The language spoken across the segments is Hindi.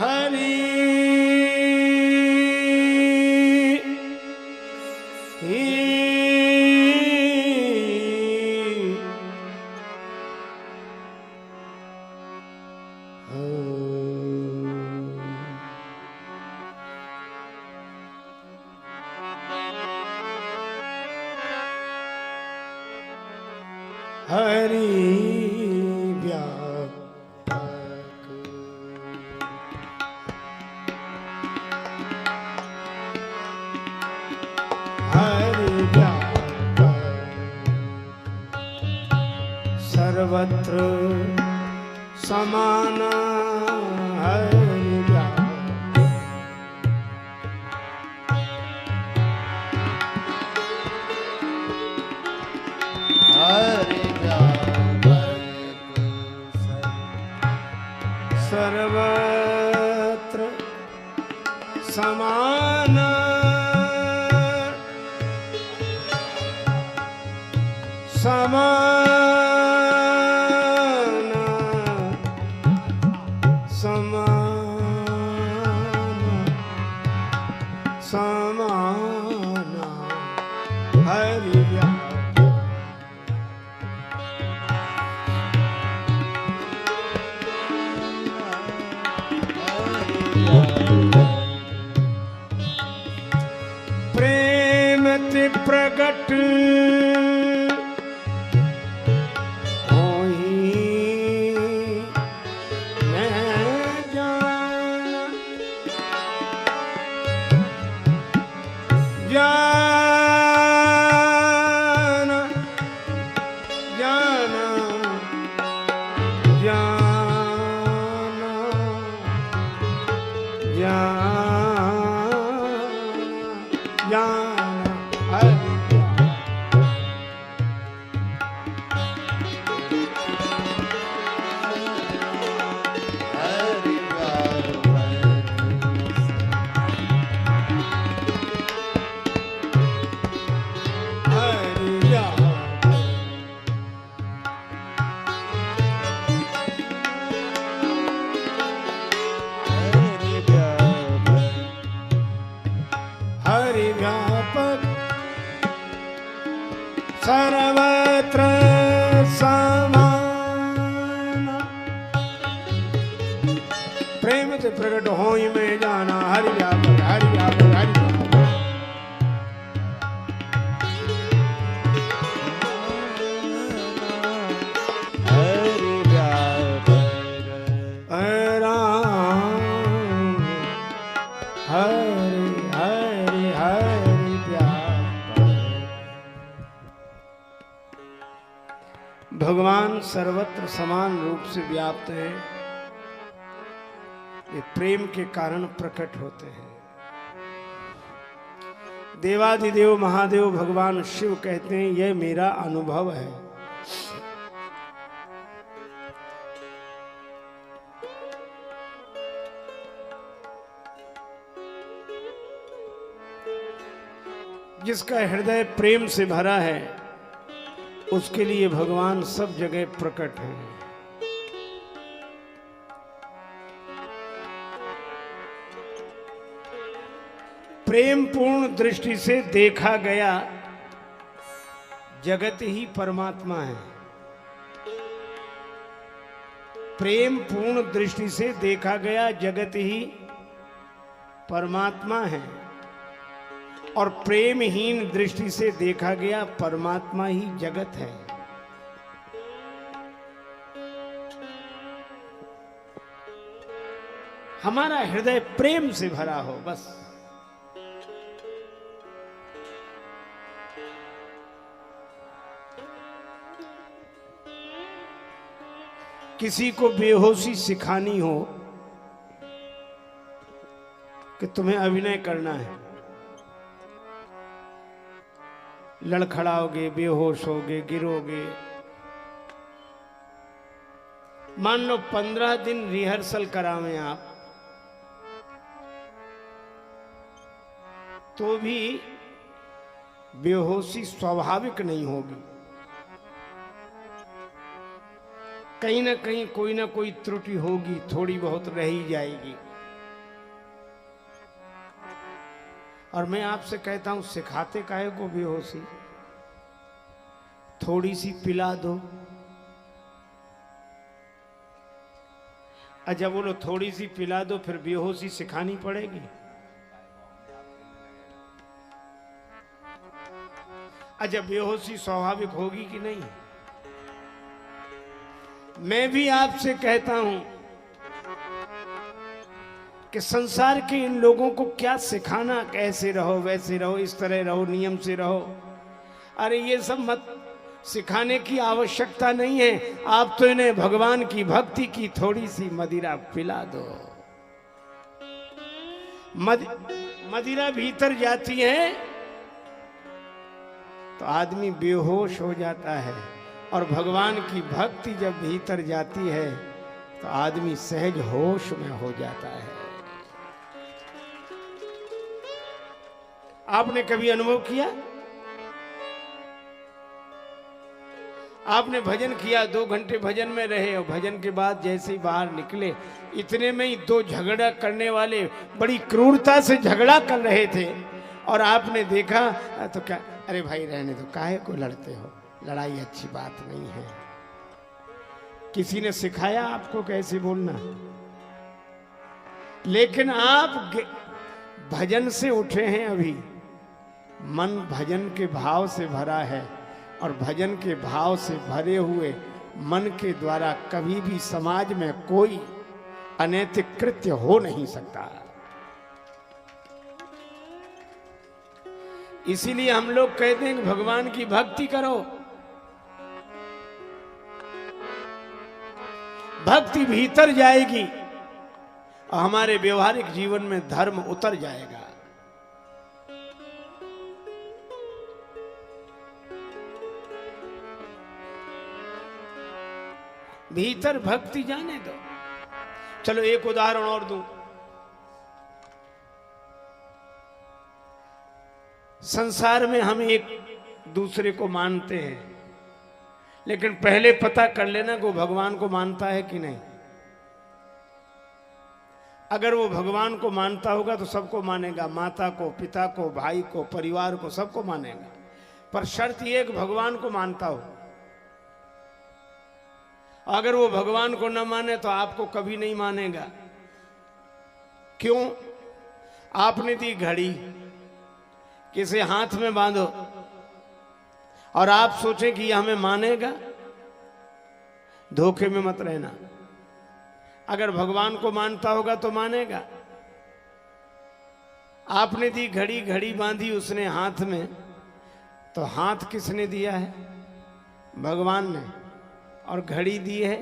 हरि हरि व्यापक हरि व्यापक सर्वत्र समान हरि व्यापक हरि सर्वत्र समान समान समान समान हरि प्रेम ते प्रगट होई मैं जाना जाना जाना जाना जाना हरि हरि व्यापक सर्वत्र समान प्रेम से प्रकट होई में जाना हरि व्यापक हरि व्यापक हरि व्यापक हरि व्यापक राम हरि हरि हरि व्यापक भगवान सर्वत्र समान रूप से व्याप्त हैं। ये प्रेम के कारण प्रकट होते हैं। देवाधिदेव महादेव भगवान शिव कहते हैं यह मेरा अनुभव है। जिसका हृदय प्रेम से भरा है उसके लिए भगवान सब जगह प्रकट हैं। प्रेम पूर्ण दृष्टि से देखा गया जगत ही परमात्मा है। प्रेम पूर्ण दृष्टि से देखा गया जगत ही परमात्मा है और प्रेमहीन दृष्टि से देखा गया परमात्मा ही जगत है। हमारा हृदय प्रेम से भरा हो बस। किसी को बेहोशी सिखानी हो कि तुम्हें अभिनय करना है, लड़खड़ाओगे, बेहोश होगे, गिरोगे। मान लो 15 दिन रिहर्सल करावें आप तो भी बेहोशी स्वाभाविक नहीं होगी। कहीं ना कहीं कोई ना कोई त्रुटि होगी, थोड़ी बहुत रह ही जाएगी। और मैं आपसे कहता हूं सिखाते काहे को बेहोशी, थोड़ी सी पिला दो। अच्छा बोलो थोड़ी सी पिला दो फिर बेहोशी सिखानी पड़ेगी? अच्छा बेहोशी स्वाभाविक होगी कि नहीं? मैं भी आपसे कहता हूं कि संसार के इन लोगों को क्या सिखाना, कैसे रहो वैसे रहो, इस तरह रहो, नियम से रहो। अरे ये सब मत सिखाने की आवश्यकता नहीं है। आप तो इन्हें भगवान की भक्ति की थोड़ी सी मदिरा पिला दो। मदिरा भीतर जाती है तो आदमी बेहोश हो जाता है, और भगवान की भक्ति जब भीतर जाती है तो आदमी सहज होश में हो जाता है। आपने कभी अनुभव किया? आपने भजन किया, 2 घंटे भजन में रहे, और भजन के बाद जैसे ही बाहर निकले इतने में ही 2 झगड़ा करने वाले बड़ी क्रूरता से झगड़ा कर रहे थे, और आपने देखा तो क्या, अरे भाई रहने दो, काहे को लड़ते हो, लड़ाई अच्छी बात नहीं है। किसी ने सिखाया आपको कैसे बोलना? लेकिन आप भजन से उठे हैं, अभी मन भजन के भाव से भरा है, और भजन के भाव से भरे हुए मन के द्वारा कभी भी समाज में कोई अनैतिक कृत्य हो नहीं सकता। इसीलिए हम लोग कहते हैं कि भगवान की भक्ति करो। भक्ति भीतर जाएगी और हमारे व्यवहारिक जीवन में धर्म उतर जाएगा। भीतर भक्ति जाने दो। चलो एक उदाहरण और दूं। संसार में हम एक दूसरे को मानते हैं, लेकिन पहले पता कर लेना कि वो भगवान को मानता है कि नहीं। अगर वो भगवान को मानता होगा तो सबको मानेगा, माता को, पिता को, भाई को, परिवार को, सबको मानेगा। पर शर्त यह कि भगवान को मानता हो। अगर वो भगवान को न माने तो आपको कभी नहीं मानेगा। क्यों? आपने दी घड़ी, किसे हाथ में बांधो और आप सोचें कि यह हमें मानेगा, धोखे में मत रहना। अगर भगवान को मानता होगा तो मानेगा। आपने दी घड़ी, घड़ी बांधी उसने हाथ में, तो हाथ किसने दिया है? भगवान ने। और घड़ी दी है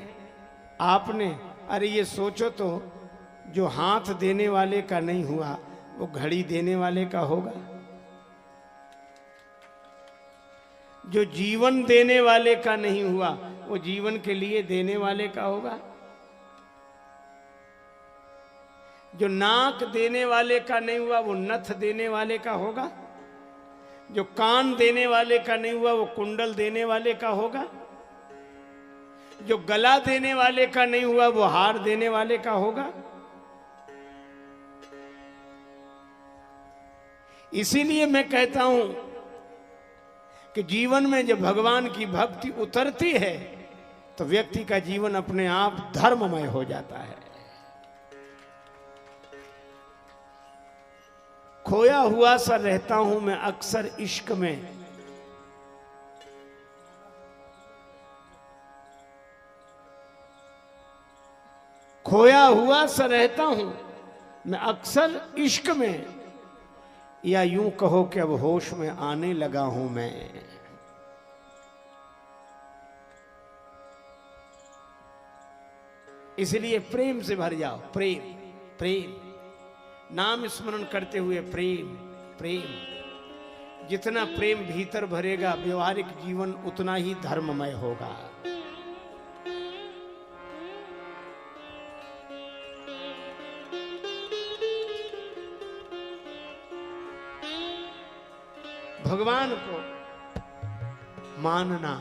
आपने। अरे ये सोचो तो, जो हाथ देने वाले का नहीं हुआ वो घड़ी देने वाले का होगा? जो जीवन देने वाले का नहीं हुआ वो जीवन के लिए देने वाले का होगा? जो नाक देने वाले का नहीं हुआ वो नथ देने वाले का होगा? जो कान देने वाले का नहीं हुआ वो कुंडल देने वाले का होगा? जो गला देने वाले का नहीं हुआ वो हार देने वाले का होगा? इसीलिए मैं कहता हूं कि जीवन में जब भगवान की भक्ति उतरती है तो व्यक्ति का जीवन अपने आप धर्ममय हो जाता है। खोया हुआ सा रहता हूं मैं अक्सर इश्क में, खोया हुआ सा रहता हूं मैं अक्सर इश्क में, या यूं कहो कि अब होश में आने लगा हूं मैं। इसलिए प्रेम से भर जाओ। प्रेम, प्रेम, नाम स्मरण करते हुए प्रेम, प्रेम। जितना प्रेम भीतर भरेगा व्यवहारिक जीवन उतना ही धर्ममय होगा। भगवान को मानना,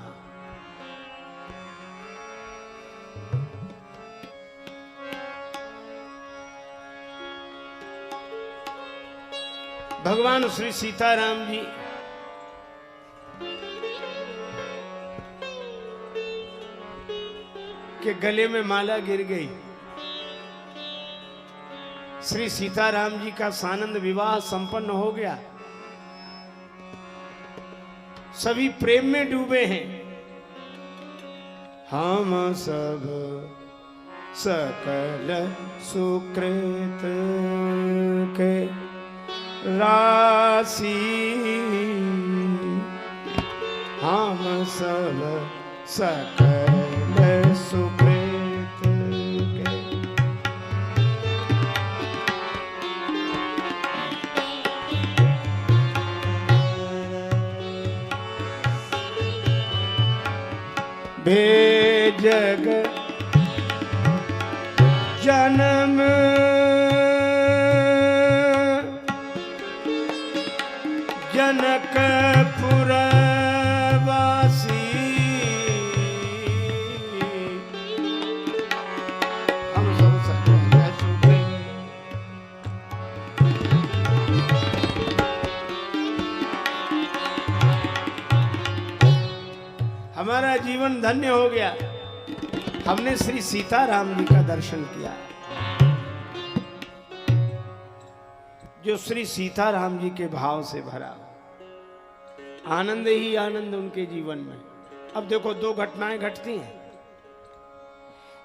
भगवान श्री सीताराम जी के गले में माला गिर गई। श्री सीताराम जी का सानंद विवाह संपन्न हो गया। सभी प्रेम में डूबे हैं। हम सब सकल सुकृत के राशि, हम सब सकल सुकृत के। बेजग जन्म जनकपुर वासी, हम सब सकल सुकृत। हमारा जीवन धन्य हो गया। हमने श्री सीताराम जी का दर्शन किया। जो श्री सीताराम जी के भाव से भरा, आनंद ही आनंद उनके जीवन में। अब देखो दो घटनाएं घटती हैं।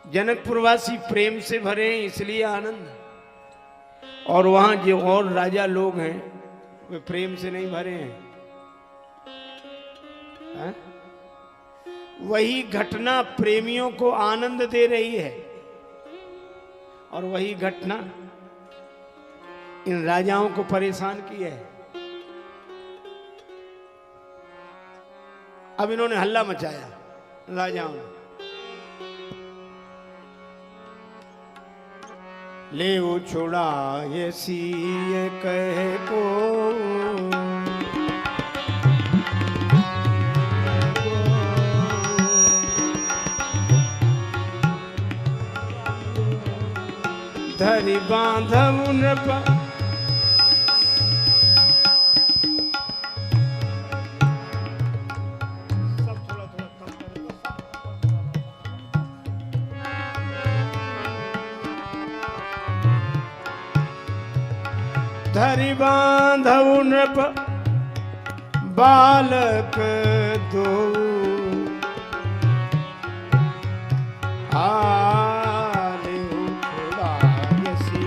जनकपुरवासी प्रेम से भरे हैं इसलिए आनंद, और वहां जो और राजा लोग हैं वे प्रेम से नहीं भरे हैं। है? वही घटना प्रेमियों को आनंद दे रही है, और वही घटना इन राजाओं को परेशान की है। अब इन्होंने हल्ला मचाया राजाओं ने। ले वो छोड़ा ये सीए कहे को, धरि बांधव नृप। धरि बांधव नृप बालक दो, आले उछड़ा यसी।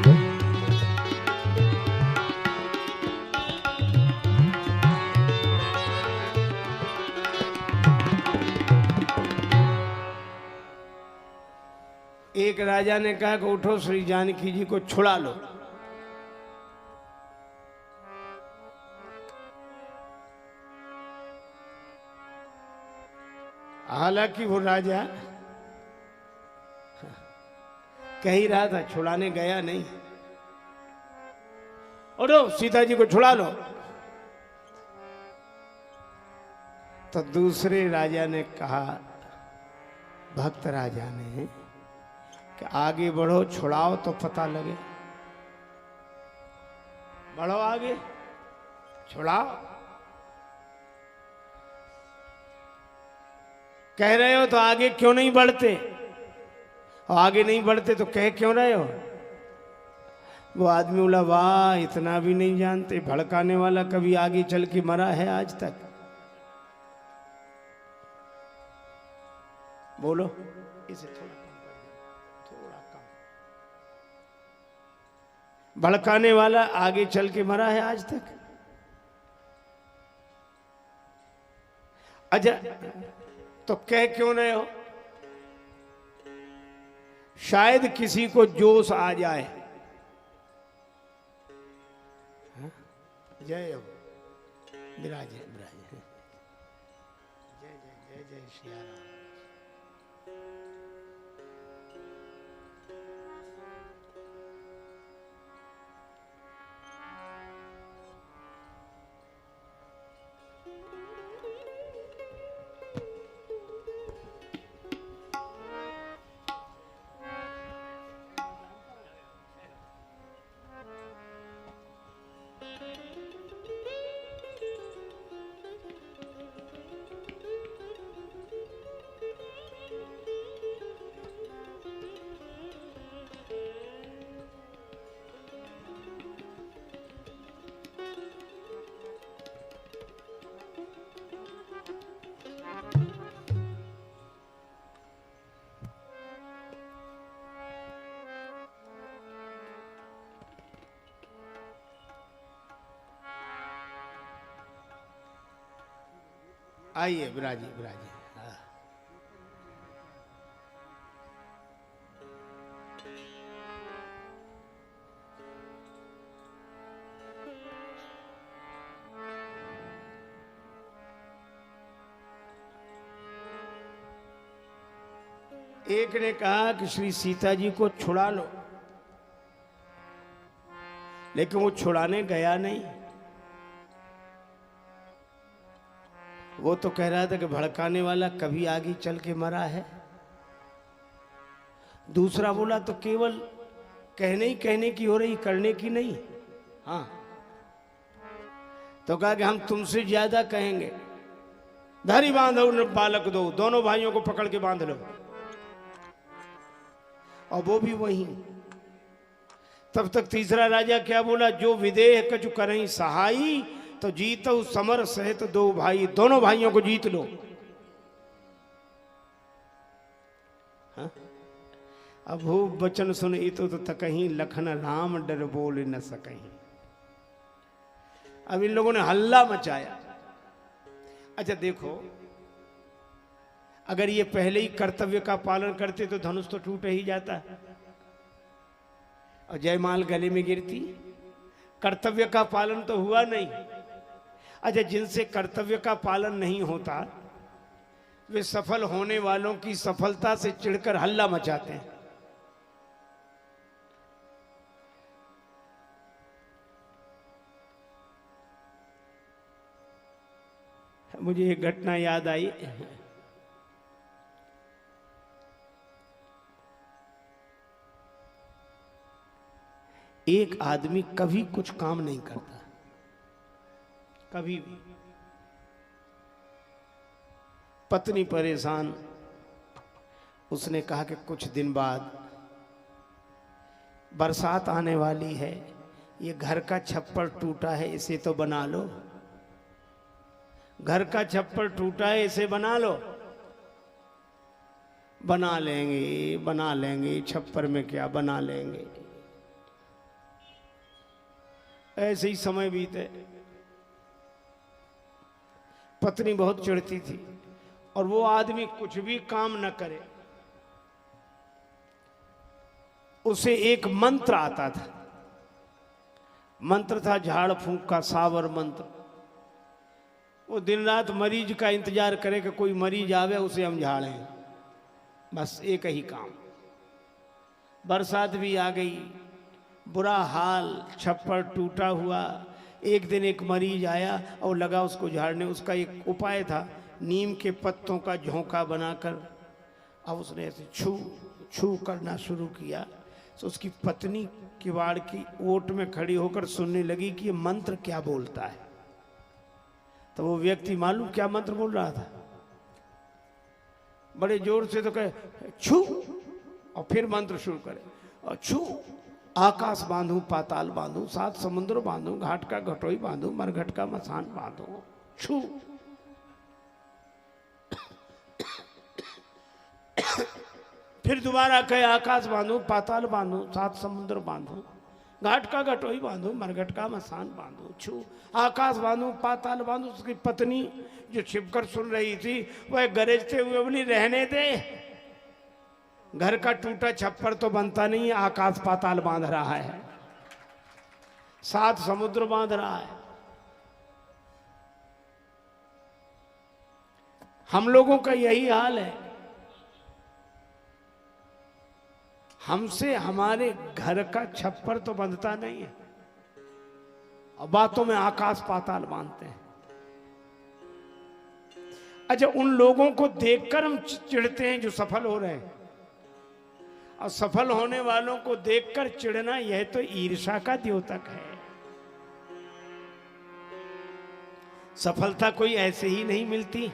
एक राजा ने कहा कि उठो श्री जानकी जी को छुड़ा लो। हालांकि वो राजा कह ही रहा था, छुड़ाने गया नहीं। उठो सीता जी को छुड़ा लो। तो दूसरे राजा ने कहा, भक्त राजा ने, कि आगे बढ़ो, छुड़ाओ तो पता लगे। बढ़ो आगे, छुड़ाओ। कह रहे हो तो आगे क्यों नहीं बढ़ते? और आगे नहीं बढ़ते तो कह क्यों रहे हो? वो आदमी बोला, वाह इतना भी नहीं जानते, भड़काने वाला कभी आगे चल के मरा है आज तक? बोलो, इसे थोड़ा कम कर दो, थोड़ा कम। भड़काने वाला आगे चल के मरा है आज तक? अच्छा, तो कह क्यों रहे हो? शायद किसी को जोश आ जाए। जय हो, विराजे विराजे। जय जय जय जय सिया राम। आइए विराजिए विराजिए। हाँ। एक ने कहा कि श्री सीता जी को छुड़ा लो, लेकिन वो छुड़ाने गया नहीं। वो तो कह रहा था कि भड़काने वाला कभी आगे चल के मरा है। दूसरा बोला तो केवल कहने की हो रही, करने की नहीं। हाँ, तो कहा कि हम तुमसे ज्यादा कहेंगे, धारी बांधो न बालक दो, दोनों भाइयों को पकड़ के बांध लो। और वो भी वहीं। तब तक तीसरा राजा क्या बोला, जो विदेह कछु करहीं सहाई, तो जीतो समर सहित दो भाई, दोनों भाइयों को जीत लो। हाँ? अब वो वचन सुन तो तकहीं लखन राम डर बोल न सकहीं। अब इन लोगों ने हल्ला मचाया। अच्छा देखो, अगर ये पहले ही कर्तव्य का पालन करते तो धनुष तो टूट ही जाता और जयमाल गले में गिरती। कर्तव्य का पालन तो हुआ नहीं। अच्छा, जिनसे कर्तव्य का पालन नहीं होता वे सफल होने वालों की सफलता से चिढ़कर हल्ला मचाते हैं। मुझे एक घटना याद आई। एक आदमी कभी कुछ काम नहीं करता, कभी भी। पत्नी परेशान, उसने कहा कि कुछ दिन बाद बरसात आने वाली है, ये घर का छप्पर टूटा है, इसे तो बना लो। घर का छप्पर टूटा है, इसे बना लो। बना लेंगे, छप्पर में क्या, बना लेंगे। ऐसे ही समय बीते। पत्नी बहुत चिढ़ती थी और वो आदमी कुछ भी काम न करे, उसे एक मंत्र आता था। मंत्र था झाड़ फूंक का, सावर मंत्र। वो दिन रात मरीज का इंतजार करे कि कोई मरीज आवे, उसे हम झाड़ें। बस एक ही काम। बरसात भी आ गई, बुरा हाल, छप्पर टूटा हुआ। एक दिन एक मरीज आया और लगा उसको झाड़ने। उसका एक उपाय था, नीम के पत्तों का झोंका बनाकर अब उसने ऐसे छू छू करना शुरू किया। तो उसकी पत्नी किवाड़ की ओट में खड़ी होकर सुनने लगी कि ये मंत्र क्या बोलता है। तो वो व्यक्ति मालूम क्या मंत्र बोल रहा था, बड़े जोर से तो कहे छू, और फिर मंत्र शुरू करे, और छू आकाश बांधू पाताल बांधू, सात समुद्र बांधू, घाट का घटोई बांधू, मरघट का मसान बांधू, छू। फिर दोबारा कहे आकाश बांधू पाताल बांधू, सात समुद्र बांधू, घाट का घटोई बांधू, मरघट का मसान बांधू, छू आकाश बांधू पाताल बांधू। उसकी पत्नी जो छिपकर सुन रही थी वह गरजते हुए बोली, रहने दे, घर का टूटा छप्पर तो बनता नहीं, आकाश पाताल बांध रहा है, सात समुद्र बांध रहा है। हम लोगों का यही हाल है। हमसे हमारे घर का छप्पर तो बंधता नहीं है और बातों में आकाश पाताल बांधते हैं। अच्छा, उन लोगों को देखकर हम चिढ़ते हैं जो सफल हो रहे हैं, और सफल होने वालों को देखकर चिढ़ना यह तो ईर्ष्या का द्योतक है। सफलता कोई ऐसे ही नहीं मिलती,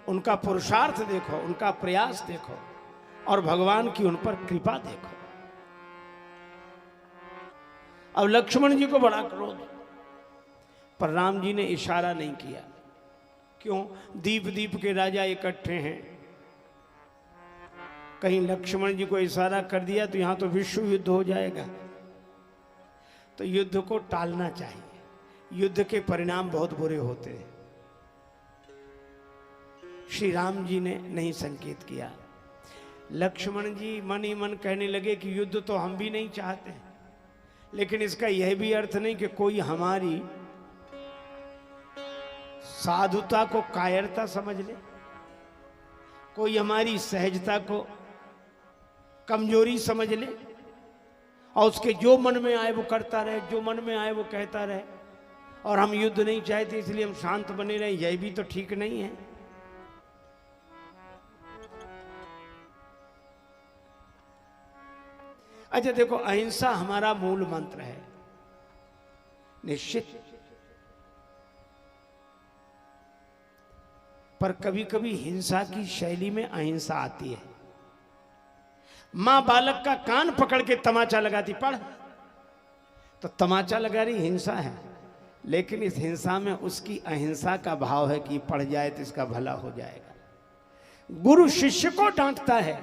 उनका पुरुषार्थ देखो, उनका प्रयास देखो, और भगवान की उन पर कृपा देखो। अब लक्ष्मण जी को बड़ा क्रोध, पर राम जी ने इशारा नहीं किया। क्यों? दीप दीप के राजा इकट्ठे हैं। कहीं लक्ष्मण जी को इशारा कर दिया तो यहां तो विश्व युद्ध हो जाएगा। तो युद्ध को टालना चाहिए, युद्ध के परिणाम बहुत बुरे होते हैं। श्री राम जी ने नहीं संकेत किया। लक्ष्मण जी मन ही मन कहने लगे कि युद्ध तो हम भी नहीं चाहते, लेकिन इसका यह भी अर्थ नहीं कि कोई हमारी साधुता को कायरता समझ ले, कोई हमारी सहजता को कमजोरी समझ ले और उसके जो मन में आए वो करता रहे, जो मन में आए वो कहता रहे, और हम युद्ध नहीं चाहते इसलिए हम शांत बने रहे, यह भी तो ठीक नहीं है। अच्छा देखो, अहिंसा हमारा मूल मंत्र है निश्चित, पर कभी कभी हिंसा की शैली में अहिंसा आती है। मां बालक का कान पकड़ के तमाचा लगाती, पढ़, तो तमाचा लगा रही हिंसा है, लेकिन इस हिंसा में उसकी अहिंसा का भाव है कि पढ़ जाए तो इसका भला हो जाएगा। गुरु शिष्य को डांटता है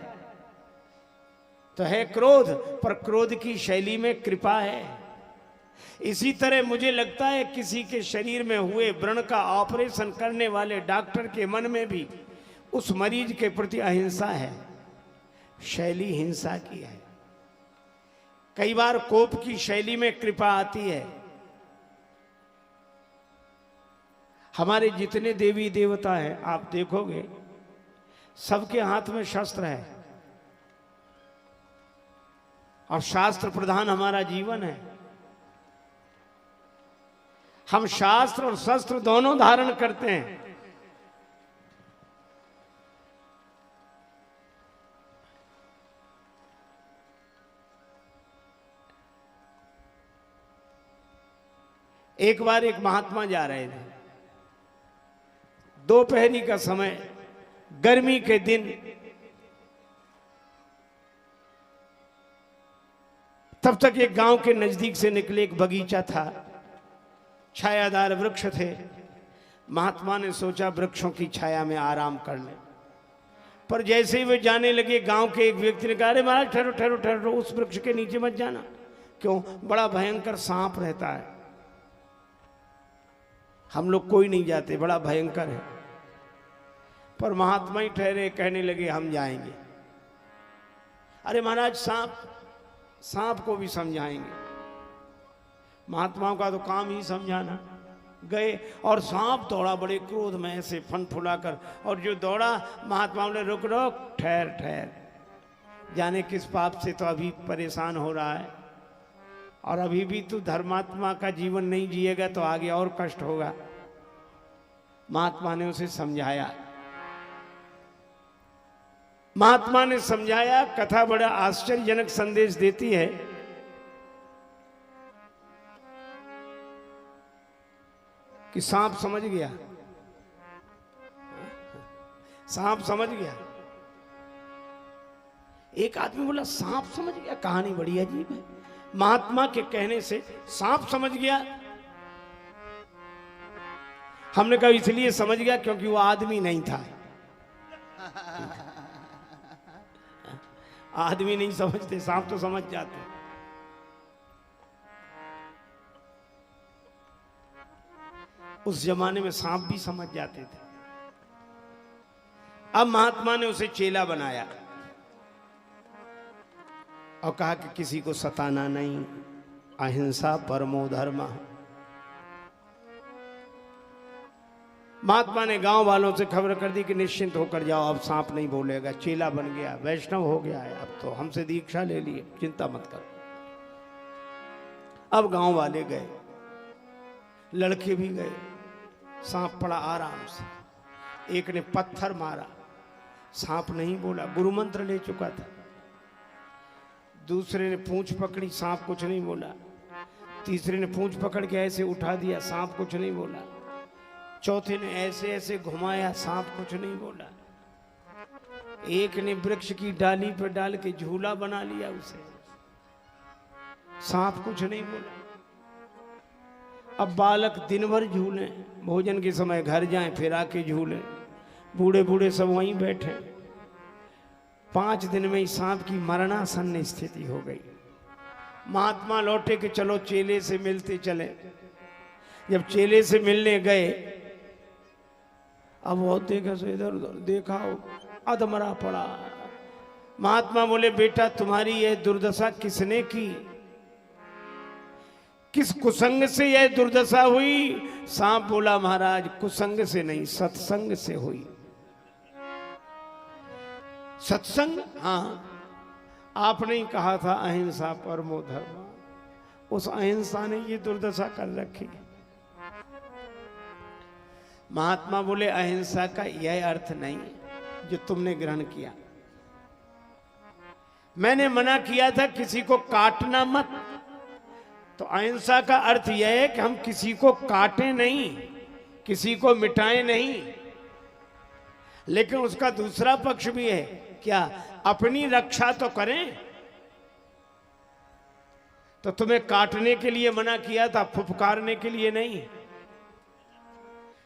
तो है क्रोध, पर क्रोध की शैली में कृपा है। इसी तरह मुझे लगता है किसी के शरीर में हुए व्रण का ऑपरेशन करने वाले डॉक्टर के मन में भी उस मरीज के प्रति अहिंसा है, शैली हिंसा की है। कई बार कोप की शैली में कृपा आती है। हमारे जितने देवी देवता हैं आप देखोगे सबके हाथ में शस्त्र है, और शास्त्र प्रधान हमारा जीवन है। हम शास्त्र और शस्त्र दोनों धारण करते हैं। एक बार एक महात्मा जा रहे थे, दोपहरी का समय, गर्मी के दिन, तब तक एक गांव के नजदीक से निकले, एक बगीचा था, छायादार वृक्ष थे। महात्मा ने सोचा वृक्षों की छाया में आराम कर ले, पर जैसे ही वे जाने लगे गांव के एक व्यक्ति ने कहा, अरे महाराज ठहरो ठहरो ठहरो, उस वृक्ष के नीचे मत जाना। क्यों? बड़ा भयंकर सांप रहता है, हम लोग कोई नहीं जाते, बड़ा भयंकर है। पर महात्मा ही ठहरे, कहने लगे हम जाएंगे। अरे महाराज सांप को भी समझाएंगे। महात्माओं का तो काम ही समझाना। गए और सांप दौड़ा बड़े क्रोध में ऐसे फन फुलाकर, और जो दौड़ा महात्माओं ने रुक रोक, ठहर ठहर, जाने किस पाप से तो अभी परेशान हो रहा है, और अभी भी तू धर्मात्मा का जीवन नहीं जिएगा तो आगे और कष्ट होगा। महात्मा ने उसे समझाया, महात्मा ने समझाया। कथा बड़ा आश्चर्यजनक संदेश देती है। कि सांप समझ गया, सांप समझ गया। एक आदमी बोला सांप समझ गया, कहानी बड़ी अजीब है। महात्मा के कहने से सांप समझ गया। हमने कहा इसलिए समझ गया क्योंकि वो आदमी नहीं था। आदमी नहीं समझते, सांप तो समझ जाते। उस जमाने में सांप भी समझ जाते थे। अब महात्मा ने उसे चेला बनाया और कहा कि किसी को सताना नहीं, अहिंसा परमो धर्म। महात्मा ने गांव वालों से खबर कर दी कि निश्चिंत होकर जाओ, अब सांप नहीं बोलेगा। चेला बन गया, वैष्णव हो गया है, अब तो हमसे दीक्षा ले लिए, चिंता मत करो। अब गांव वाले गए, लड़के भी गए, सांप पड़ा आराम से। एक ने पत्थर मारा, सांप नहीं बोला, गुरु मंत्र ले चुका था। दूसरे ने पूंछ पकड़ी, सांप कुछ नहीं बोला। तीसरे ने पूंछ पकड़ के ऐसे उठा दिया, सांप कुछ नहीं बोला। चौथे ने ऐसे ऐसे घुमाया, सांप कुछ नहीं बोला। एक ने वृक्ष की डाली पर डाल के झूला बना लिया उसे, सांप कुछ नहीं बोला। अब बालक दिन भर झूले, भोजन के समय घर जाएं फिर आके झूले, बूढ़े बूढ़े सब वहीं बैठे। 5 दिन में ही सांप की मरणासन्न स्थिति हो गई। महात्मा लौटे कि चलो चेले से मिलते चले। जब चेले से मिलने गए, अब वो देखा सो इधर उधर देखा, अधमरा पड़ा। महात्मा बोले बेटा तुम्हारी यह दुर्दशा किसने की, किस कुसंग से यह दुर्दशा हुई? सांप बोला महाराज कुसंग से नहीं, सत्संग से हुई। सत्संग, हाँ आपने ही कहा था अहिंसा परमो धर्म, उस अहिंसा ने ये दुर्दशा कर रखी। महात्मा बोले अहिंसा का यह अर्थ नहीं जो तुमने ग्रहण किया। मैंने मना किया था किसी को काटना मत, तो अहिंसा का अर्थ यह है कि हम किसी को काटें नहीं, किसी को मिटाएं नहीं। लेकिन उसका दूसरा पक्ष भी है, क्या? अपनी रक्षा तो करें। तो तुम्हें काटने के लिए मना किया था, फुफकारने के लिए नहीं।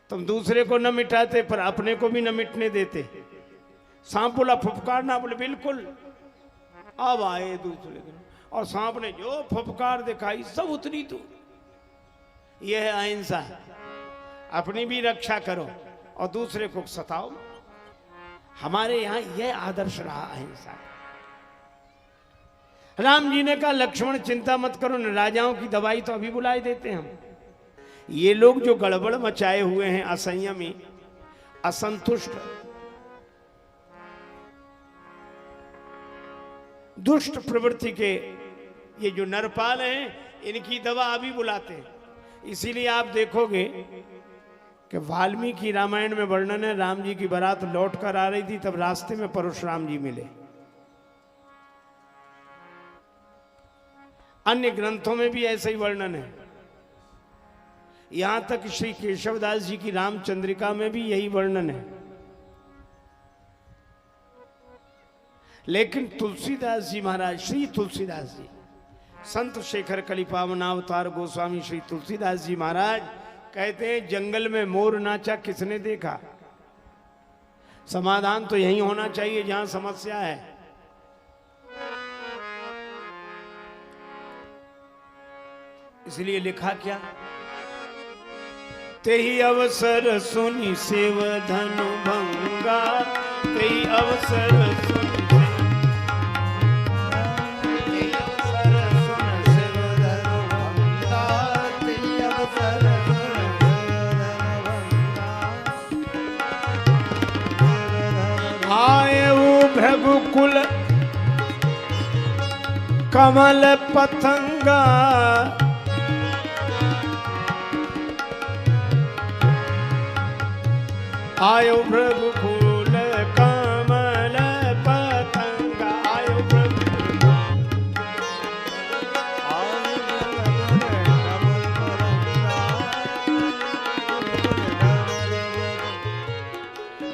तुम दूसरे को न मिटाते पर अपने को भी न मिटने देते। सांप बोला फुफकारना, बोले बिल्कुल। अब आए दूसरे दिन और सांप ने जो फुफकार दिखाई सब उतनी दूर। यह है अहिंसा, अपनी भी रक्षा करो और दूसरे को सताओ। हमारे यहां यह आदर्श रहा अहिंसा। राम जी ने कहा लक्ष्मण चिंता मत करो, न राजाओं की दवाई तो अभी बुलाए देते हैं हम। ये लोग जो गड़बड़ मचाए हुए हैं, असंयमी, असंतुष्ट, दुष्ट प्रवृत्ति के ये जो नरपाल हैं, इनकी दवा अभी बुलाते हैं। इसीलिए आप देखोगे कि वाल्मीकि रामायण में वर्णन है, राम जी की बारात लौट कर आ रही थी, तब रास्ते में परशुराम जी मिले। अन्य ग्रंथों में भी ऐसा ही वर्णन है। यहां तक श्री केशवदास जी की रामचंद्रिका में भी यही वर्णन है। लेकिन तुलसीदास जी महाराज, श्री तुलसीदास जी, संत शेखर कलिपावनावतार गोस्वामी श्री तुलसीदास जी महाराज कहते हैं जंगल में मोर नाचा किसने देखा? समाधान तो यही होना चाहिए जहां समस्या है। इसलिए लिखा क्या? तेही अवसर सुनी सेव धनु भंगा, तेही अवसर सुनी भृगुकुल कमल पतंगा, आयो भृगुकुल कमल पतंगा, आयो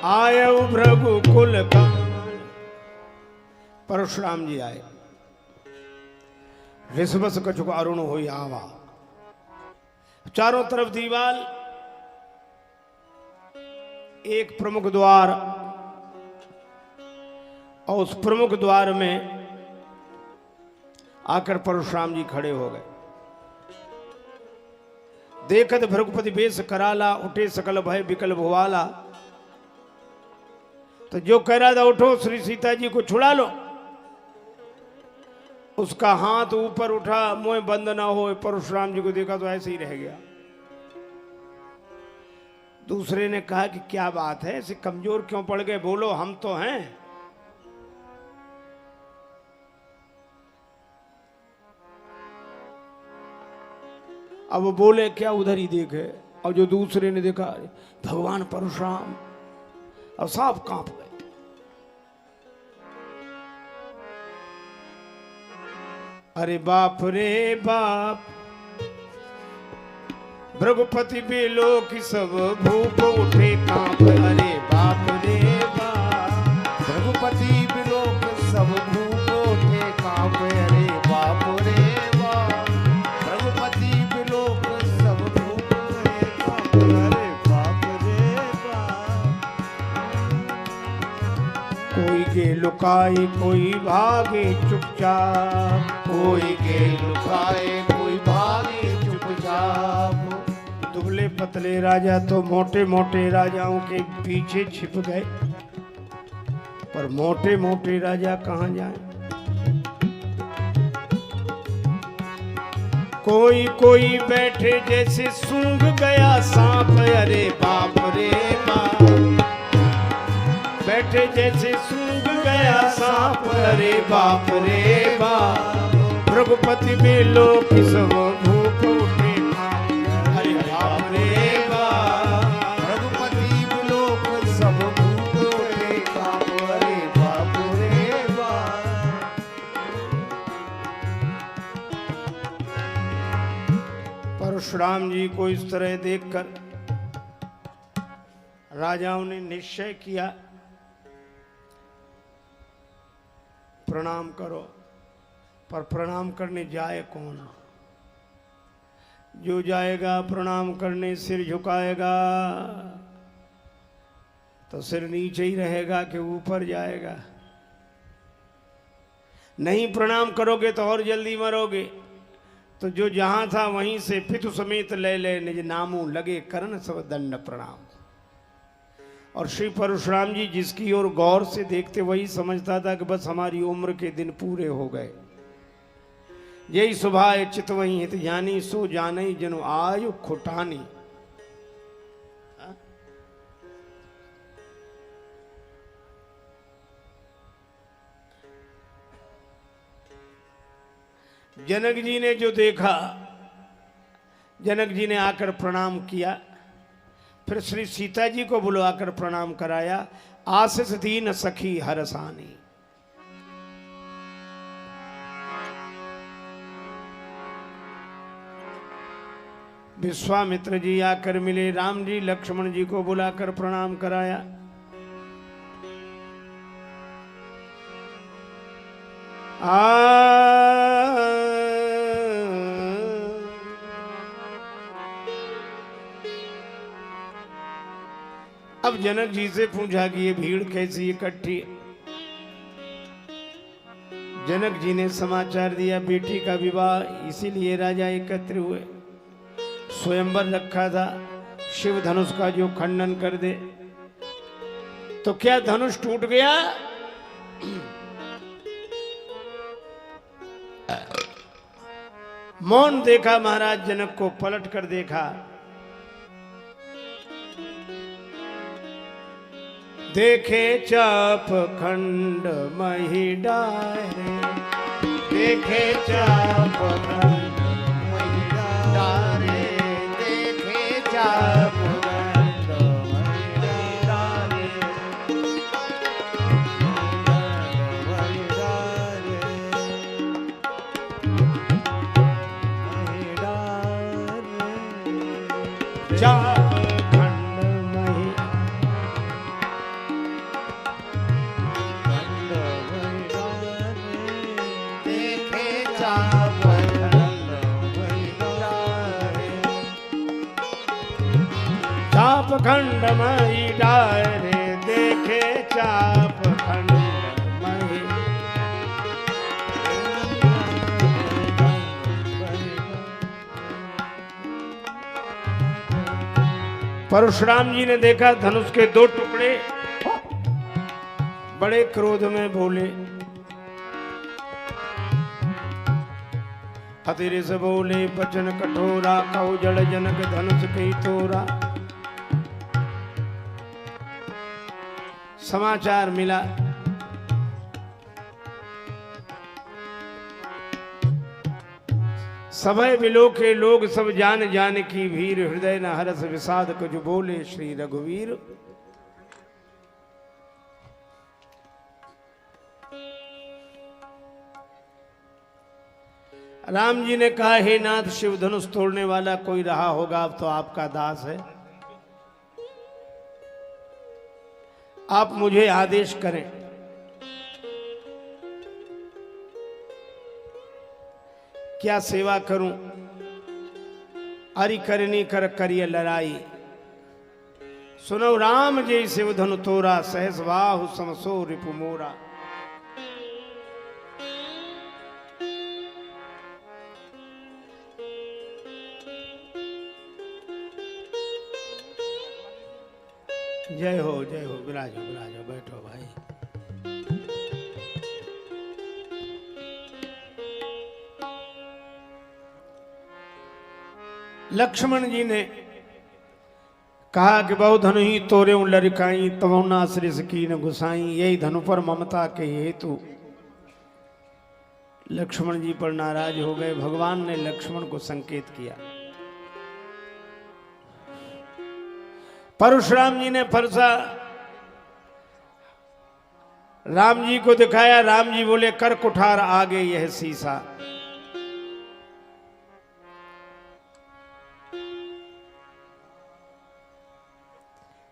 आयो भृगुकुल कमल। परशुराम जी आए। ऋषभस कछुक अरुण हो आवा, चारों तरफ दीवार, एक प्रमुख द्वार, और उस प्रमुख द्वार में आकर परशुराम जी खड़े हो गए। देखत भृगुपति बेश कराला, उठे सकल भय विकल भुवाला। तो जो कह रहा था उठो श्री सीता जी को छुड़ा लो, उसका हाथ ऊपर उठा, मुंह बंद ना हो। परशुराम जी को देखा तो ऐसे ही रह गया। दूसरे ने कहा कि क्या बात है, ऐसे कमजोर क्यों पड़ गए? बोलो हम तो हैं। अब वो बोले क्या, उधर ही देखे। और जो दूसरे ने देखा भगवान परशुराम, अब साफ कांप गए। अरे बाप रे बाप, भृगुपति बेलो की सब भूप उठे कांप। अरे बाप रे बाप, भृगुपति बेलो की सब भूप उठे कांप। अरे बाप रे बाप, भृगुपति बेलो की सब भूप उठे कांप। अरे बाप रे बाप। कोई के लुकाए कोई भागे चुपचाप, कोई के लुकाए कोई भागे चुपचाप। दुबले पतले राजा तो मोटे मोटे राजाओं के पीछे छिप गए, पर मोटे मोटे राजा कहां जाएं? कोई कोई बैठे जैसे सूंघ गया सांप, अरे बाप रे बाप। बैठे जैसे सूंघ गया सांप, अरे बाप रे बाप। रघुपति बेलो की सब भूख उठे, अरे बाप रे बाप। रघुपति बेलो की सब भूख उठे, अरे बाप रे बाप। परशुराम जी को इस तरह देखकर राजाओं ने निश्चय किया, प्रणाम करो। पर प्रणाम करने जाए कौन? जो जाएगा प्रणाम करने, सिर झुकाएगा तो सिर नीचे ही रहेगा कि ऊपर जाएगा? नहीं प्रणाम करोगे तो और जल्दी मरोगे। तो जो जहां था वहीं से पितु समेत ले ले निज नामू, लगे करण सब दंड प्रणाम। और श्री परशुराम जी जिसकी ओर गौर से देखते वही समझता था कि बस हमारी उम्र के दिन पूरे हो गए। यही सुभाए चित वही हित जानी, सो जाने जनु आयु खुटानी। जनक जी ने जो देखा, जनक जी ने आकर प्रणाम किया, फिर श्री सीता जी को बुलवाकर प्रणाम कराया। आशीष दीन सखी हरसानी। विश्वामित्र जी आकर मिले, राम जी लक्ष्मण जी को बुलाकर प्रणाम कराया। अब जनक जी से पूछा कि ये भीड़ कैसी इकट्ठी है? जनक जी ने समाचार दिया, बेटी का विवाह, इसीलिए राजा एकत्र हुए। स्वयंवर रखा था, शिव धनुष का जो खंडन कर दे। तो क्या धनुष टूट गया? मौन देखा महाराज जनक को, पलट कर देखा, देखे चाप खंड मही डारे, देखे चाप खंड मही डारे, देखे चाप खंड मही डारे, मही डारे, मही डारे। चाप खंड मही चाप खंड मही डारे, देखे चाप खंड मही। परशुराम जी ने देखा धनुष के दो टुकड़े, बड़े क्रोध में बोले, हथिर से बोले बचन कठोरा, कहो जड़ जनक धनुष कही तोरा। समाचार मिला, सभय बिलो के लोग सब जान जान की भीर, हृदय न हरस विषाद कुछ बोले श्री रघुवीर। राम जी ने कहा, हे नाथ, शिव धनुष तोड़ने वाला कोई रहा होगा, अब तो आपका दास है, आप मुझे आदेश करें। क्या सेवा करूं? हरि करनी कर करिय लड़ाई, सुनो राम जय शिव धनु तोरा, सहस बाहु समसो रिपु मोरा। जय हो विराजो विराजो, बैठो भाई। लक्ष्मण जी ने कहा कि बहु धनु ही तोरे लड़काई तब ना श्रेष की न गुसाई, यही धनु पर ममता के हेतु लक्ष्मण जी पर नाराज हो गए। भगवान ने लक्ष्मण को संकेत किया। परशुराम जी ने फरसा राम जी को दिखाया। राम जी बोले कर कुठार आगे यह सीसा।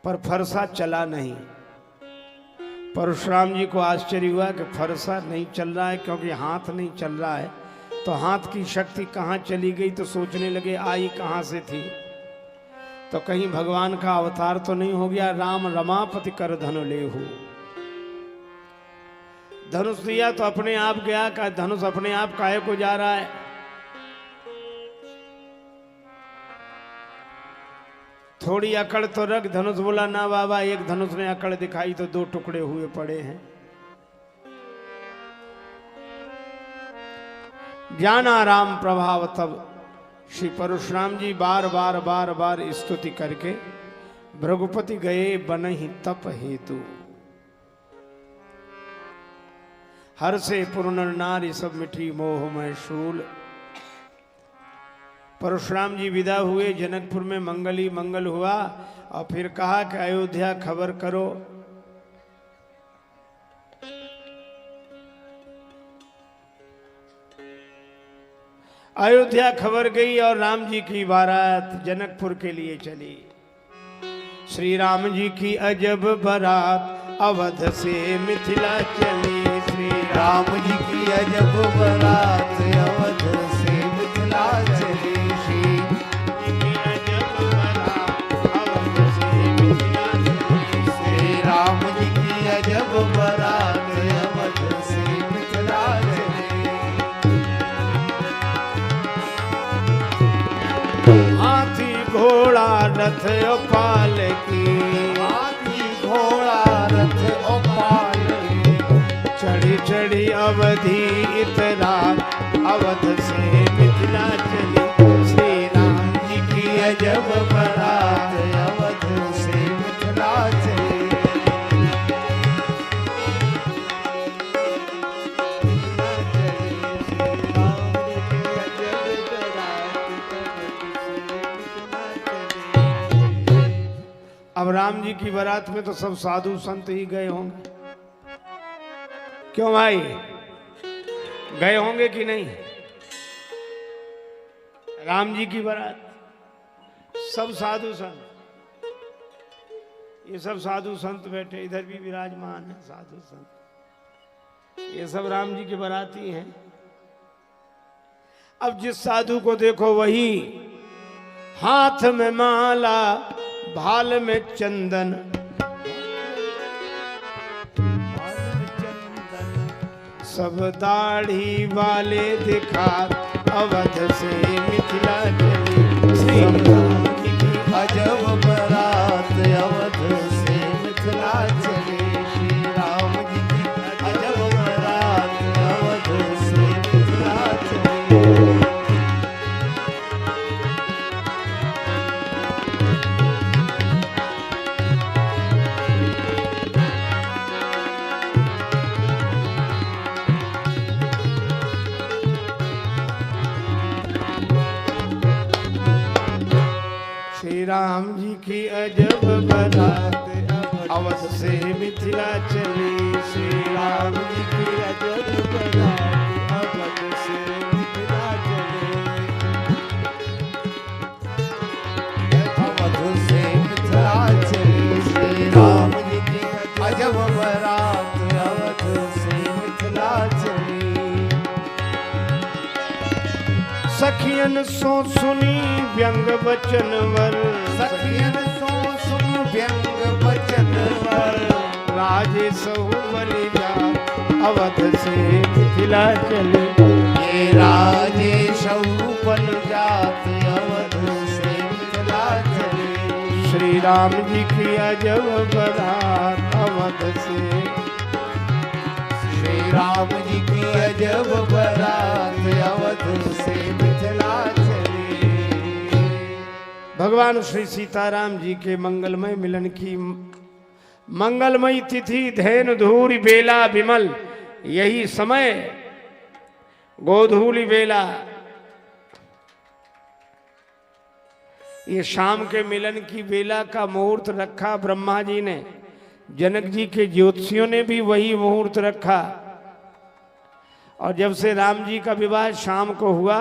पर फरसा चला नहीं। परशुराम जी को आश्चर्य हुआ कि फरसा नहीं चल रहा है, क्योंकि हाथ नहीं चल रहा है। तो हाथ की शक्ति कहाँ चली गई, तो सोचने लगे आई कहाँ से थी। तो कहीं भगवान का अवतार तो नहीं हो गया। राम रमापति कर धनु लेहु, धनुष दिया तो अपने आप गया। का धनुष अपने आप काहे को जा रहा है। थोड़ी अकड़ तो रख। धनुष बोला ना बाबा, एक धनुष ने अकड़ दिखाई तो दो टुकड़े हुए पड़े हैं। जाना राम प्रभाव तब श्री परशुराम जी बार बार स्तुति करके भृगुपति गए बनहि तप हेतु। हर से पूर्ण नारी सब मिठी मोहमय शूल। परशुराम जी विदा हुए। जनकपुर में मंगल ही मंगल हुआ। और फिर कहा कि अयोध्या खबर करो। अयोध्या खबर गई और राम जी की बारात जनकपुर के लिए चली। श्री राम जी की अजब बारात अवध से मिथिला चली। श्री राम जी की अजब बारात अवध से मिथिला चली। श्री राम जी की अजब बारात अवध से मिथिला चली। हाथी घोड़ा रथ और पालकी, हाथी घोड़ा रथ और पालकी, चढ़ी चढ़ी अवधि इतरा अवध से मिथिला चली। श्री राम जी की अजब बारात अवध से मिथिला चली। अब राम जी की बारात में तो सब साधु संत ही गए होंगे। क्यों भाई, गए होंगे कि नहीं। राम जी की बारात सब साधु संत, ये सब साधु संत बैठे, इधर भी विराजमान है साधु संत, ये सब राम जी के बाराती हैं। अब जिस साधु को देखो वही हाथ में माला भाल में चंदन, सब दाढ़ी वाले दिखा अवध से मिथिला चली। श्री राम जी की अजब बारात अवध से मिथिला चली। श्री राम जी की अजब बारात अवध से मिथिला चली। श्री राम जी की अजब बारात अवध से मिथिला चली। श्री राम जी की अजब बारात अवध से मिथिला चली। अवध से मिथिला चली। श्री राम जी की अजब बारात अवध से मिथिला चली। सखियन सो सुनी व्यंग बचन वर, सखियन सो सुन व्यंग बचन वर, राजे सहु बलि जा अवध से मिथिला चले। ये राजे सहु बलि जात अवध से मिथिला चले। श्री श्री राम जी की अजब बारात अवध से, श्री राम जी की अजब बारात अवध से मिथिला चली। भगवान श्री सीताराम जी के मंगलमय मिलन की मंगलमयी तिथि धैन धूरी बेला विमल, यही समय गोधूली बेला, ये शाम के मिलन की बेला का मुहूर्त रखा ब्रह्मा जी ने, जनक जी के ज्योतिषियों ने भी वही मुहूर्त रखा। और जब से राम जी का विवाह शाम को हुआ,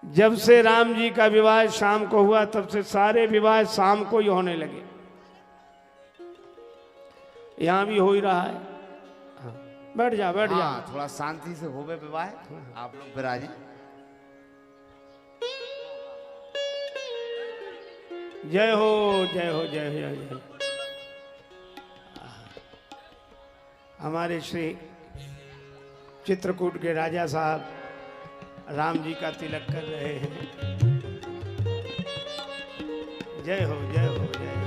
जब से राम जी का विवाह शाम को हुआ, तब से सारे विवाह शाम को ही होने लगे। यहां भी हो ही रहा है। बैठ जा बैठ जा। थोड़ा शांति से होवे विवाह, आप लोग विराजे। जय हो जय हो जय हो जय हो। हमारे श्री चित्रकूट के राजा साहब राम जी का तिलक कर रहे हैं। जय हो जय हो जय हो।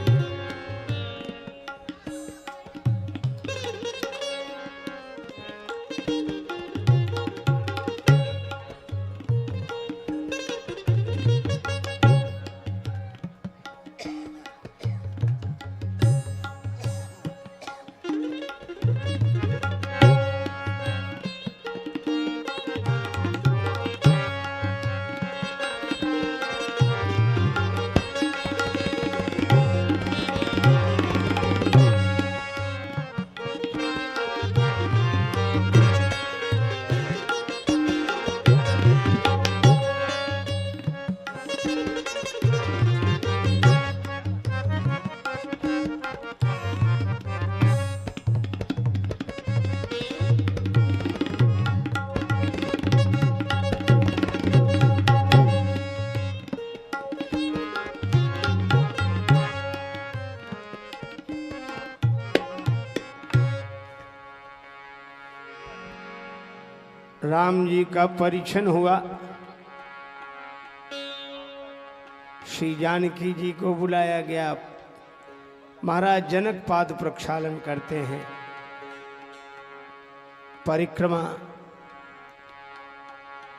राम जी का परीक्षण हुआ। श्री जानकी जी को बुलाया गया। महाराज जनक पाद प्रक्षालन करते हैं, परिक्रमा,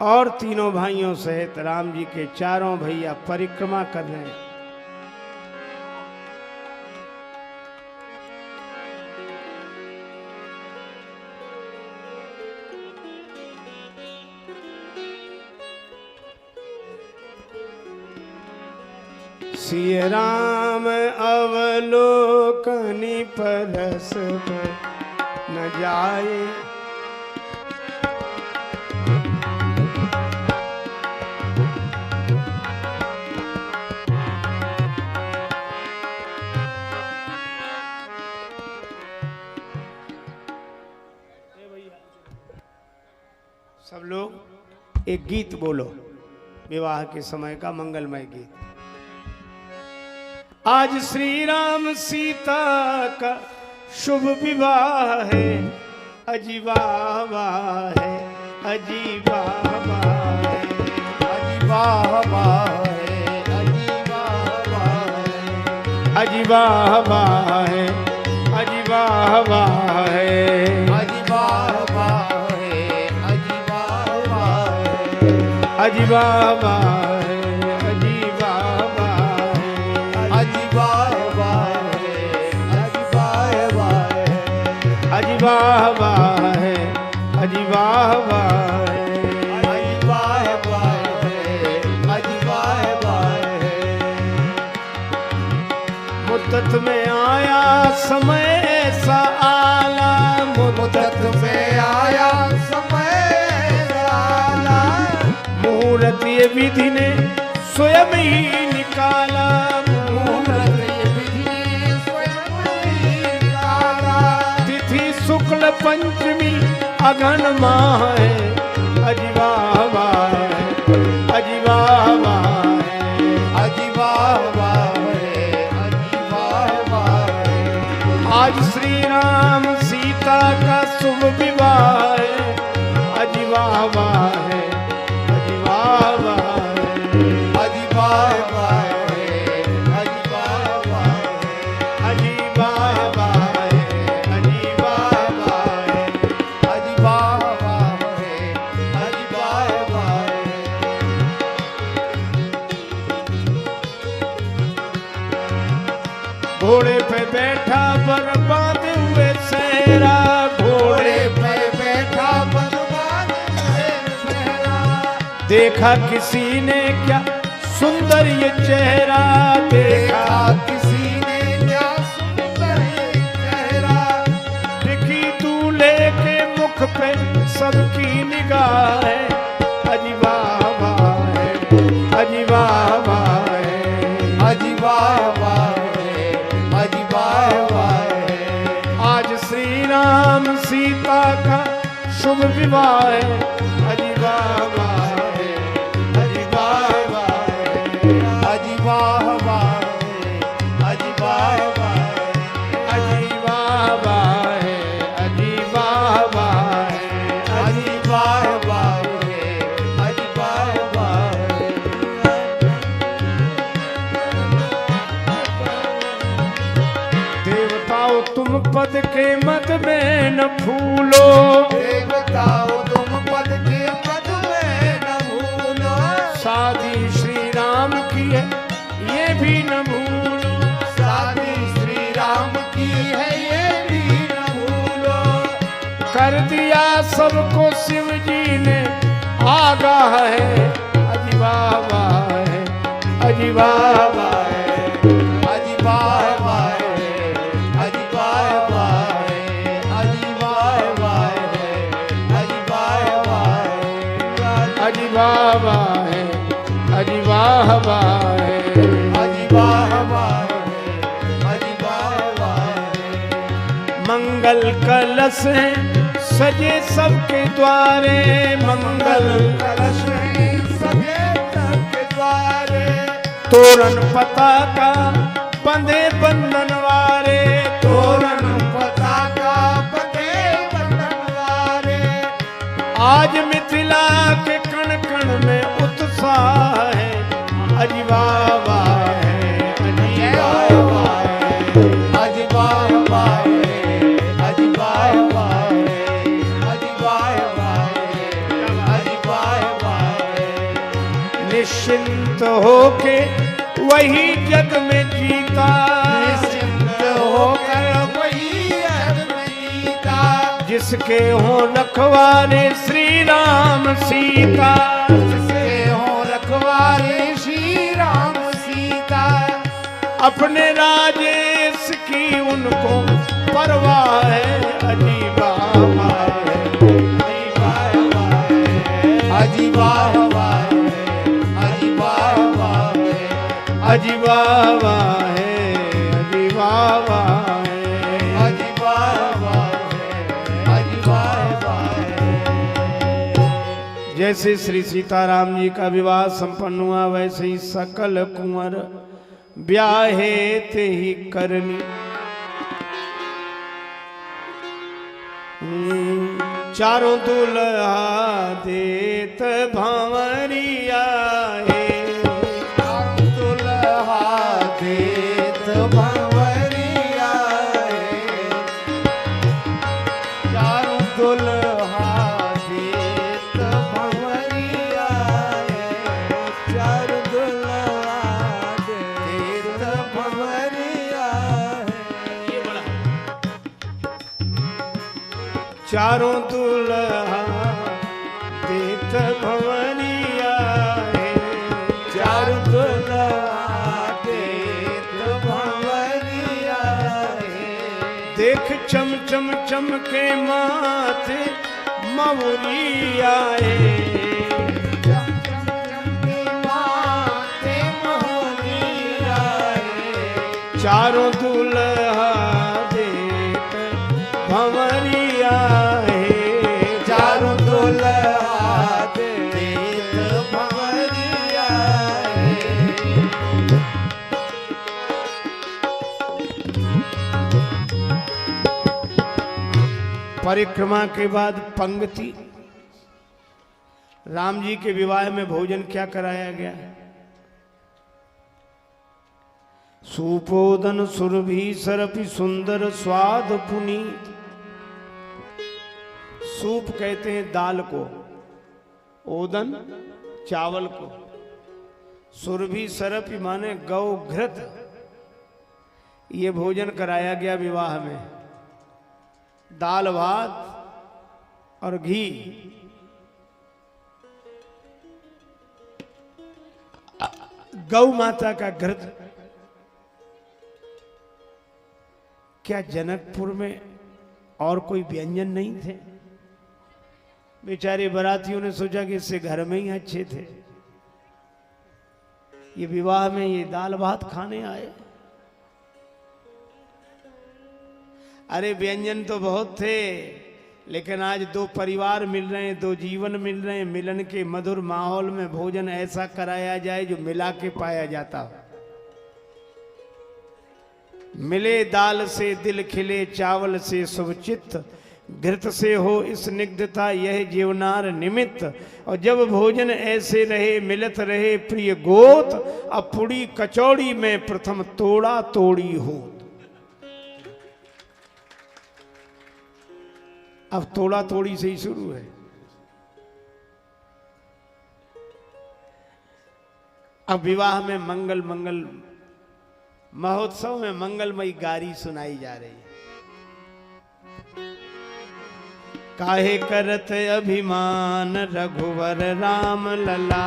और तीनों भाइयों सहित राम जी के चारों भैया परिक्रमा कर रहे हैं। सिय राम अवलोकनी परस न जाए, सब लोग एक गीत बोलो, विवाह के समय का मंगलमय गीत। आज श्री राम सीता का शुभ विवाह है, अजी वाह वाह है, अजी वाह वाह है, अजी वाह वाह है, अजी वाह वाह है, अजी वाह वाह है, अजी वाह वाह है, अजी वाह वाह है, अजी वाह वाह है, अजी वाह वाह है, अजी वाह वाह है, अजी वाह वाह है, अजी वाह वाह है, अजी वाह वाह है, अजी वाह वाह है, अजी वाह वाह है, अजी वाह वाह है। मुद्दत में आया समय ऐसा आला, मुद्दत में आया समय आला, मुहूर्त ये विधि ने स्वयं ही निकाला, मुहूर्त ये विधि ने स्वयं ही निकाला। तिथि शुक्ल पंचमी अगन माह है, अजी वाह वाह है, अजी वाह वाह है, अजी वाह वाह है, अजी वाह वाह है। आज श्री राम सीता का शुभ विवाह है, अजी वाह वाह है, अजी वाह वाह है, अजी वाह वाह देखा किसी ने क्या सुंदर ये चेहरा, देखा किसी ने क्या सुंदर ये चेहरा, दिखी दूल्हे के मुख पे सबकी निगाह है, अजी वाह वाह है, अजी वाह वाह है, अजी वाह वाह है, अजी वाह वाह है। आज श्री राम सीता का शुभ विवाह है, अजी वाह वाह है, अजी वाह वाह है, अजी वाह वाह है, अजी वाह वाह है, अजी वाह वाह है, अजी वाह वाह है, अजी वाह वाह है, अजी वाह वाह है। देवताओं तुम पद के मत में न भूलो, देवताओं तुम पद के पद में न भूलो, शादी श्री राम की है ये भी न भूलो, शादी श्री राम की है ये भी न भूलो। कर दिया सबको शिव जी ने आगाह है, अजी वाह वाह है, अजी वाह वाह है, अजी वाह वाह है, अजी वाह वाह है, अजी वाह वाह है, अजी वाह वाह है, अजी वाह वाह है, अजी वाह वाह है, अजी वाह वाह है, अजी वाह वाह है। मंगल कलश है सजे सबके द्वारे, मंगल कलश है सजे सबके द्वारे, तोरण पताका बंधे बंधन वारे, तोरण पताका बंधे बंधन वारे। आज मिथिला के कण कण में उत्साह है, अजी वाह वाह है, अजी वाह वाह है, अजी वाह वाह है, अजी वाह वाह है, अजी वाह वाह है, अजी वाह वाह है। निश्चिंत होके वही जग में जीता, निश्चिंत होकर वही जग में जीता, जिसके हो रखवारे श्री राम सीता, जिसके हो रखवारे श्री राम सीता। अपने राजेश की उनको परवाह है, अजी वाह वाह है, अजी वाह वाह है, अजी वाह वाह है, अजी वाह वाह है, अजी वाह वाह है, अजी वाह वाह है, अजी वाह वाह है, अजी वाह वाह है। जैसे श्री सीताराम जी का विवाह संपन्न हुआ वैसे ही सकल कुंवर ब्याहे ते ही करनी। चारों दुल्हा देत भंवरिया है, दुल्हा देत भंवरिया है, चारों दुल्हा देत भंवरिया है, चारों दुल्हा देत भंवरिया है। चारों दुल्हा देत भंवरिया है, चारों दुल्हा देत भंवरिया है। देख चम चम चमके माथे मवरिया है, चम चम चमके माथे मोहनिया है। चारों दुल्हा देत भंवरिया है, चारों दुल्हा देत भंवरिया है। परिक्रमा के बाद पंक्ति। राम जी के विवाह में भोजन क्या कराया गया है? सुपोदन सुरभि सरपि सुंदर स्वाद पुनीत। सूप कहते हैं दाल को, ओदन चावल को, सुरभि सरपि माने गौ घृत। ये भोजन कराया गया विवाह में। दाल भात और घी गौ माता का घृत। क्या जनकपुर में और कोई व्यंजन नहीं थे? बेचारे बारातियों ने सोचा कि इससे घर में ही अच्छे थे, ये विवाह में ये दाल भात खाने आए। अरे व्यंजन तो बहुत थे, लेकिन आज दो परिवार मिल रहे हैं, दो जीवन मिल रहे हैं, मिलन के मधुर माहौल में भोजन ऐसा कराया जाए जो मिला के पाया जाता हो। मिले दाल से दिल खिले, चावल से शुभ चित्त, घृत से हो स्निग्धता यह जीवनार निमित्त। और जब भोजन ऐसे रहे मिलत रहे प्रिय गोत, अब पुड़ी कचौड़ी में प्रथम तोड़ा तोड़ी हो। अब तोड़ा तोड़ी से ही शुरू है। अब विवाह में मंगल महोत्सव में मंगलमयी गारी सुनाई जा रही है। काहे करत अभिमान रघुवर राम लला,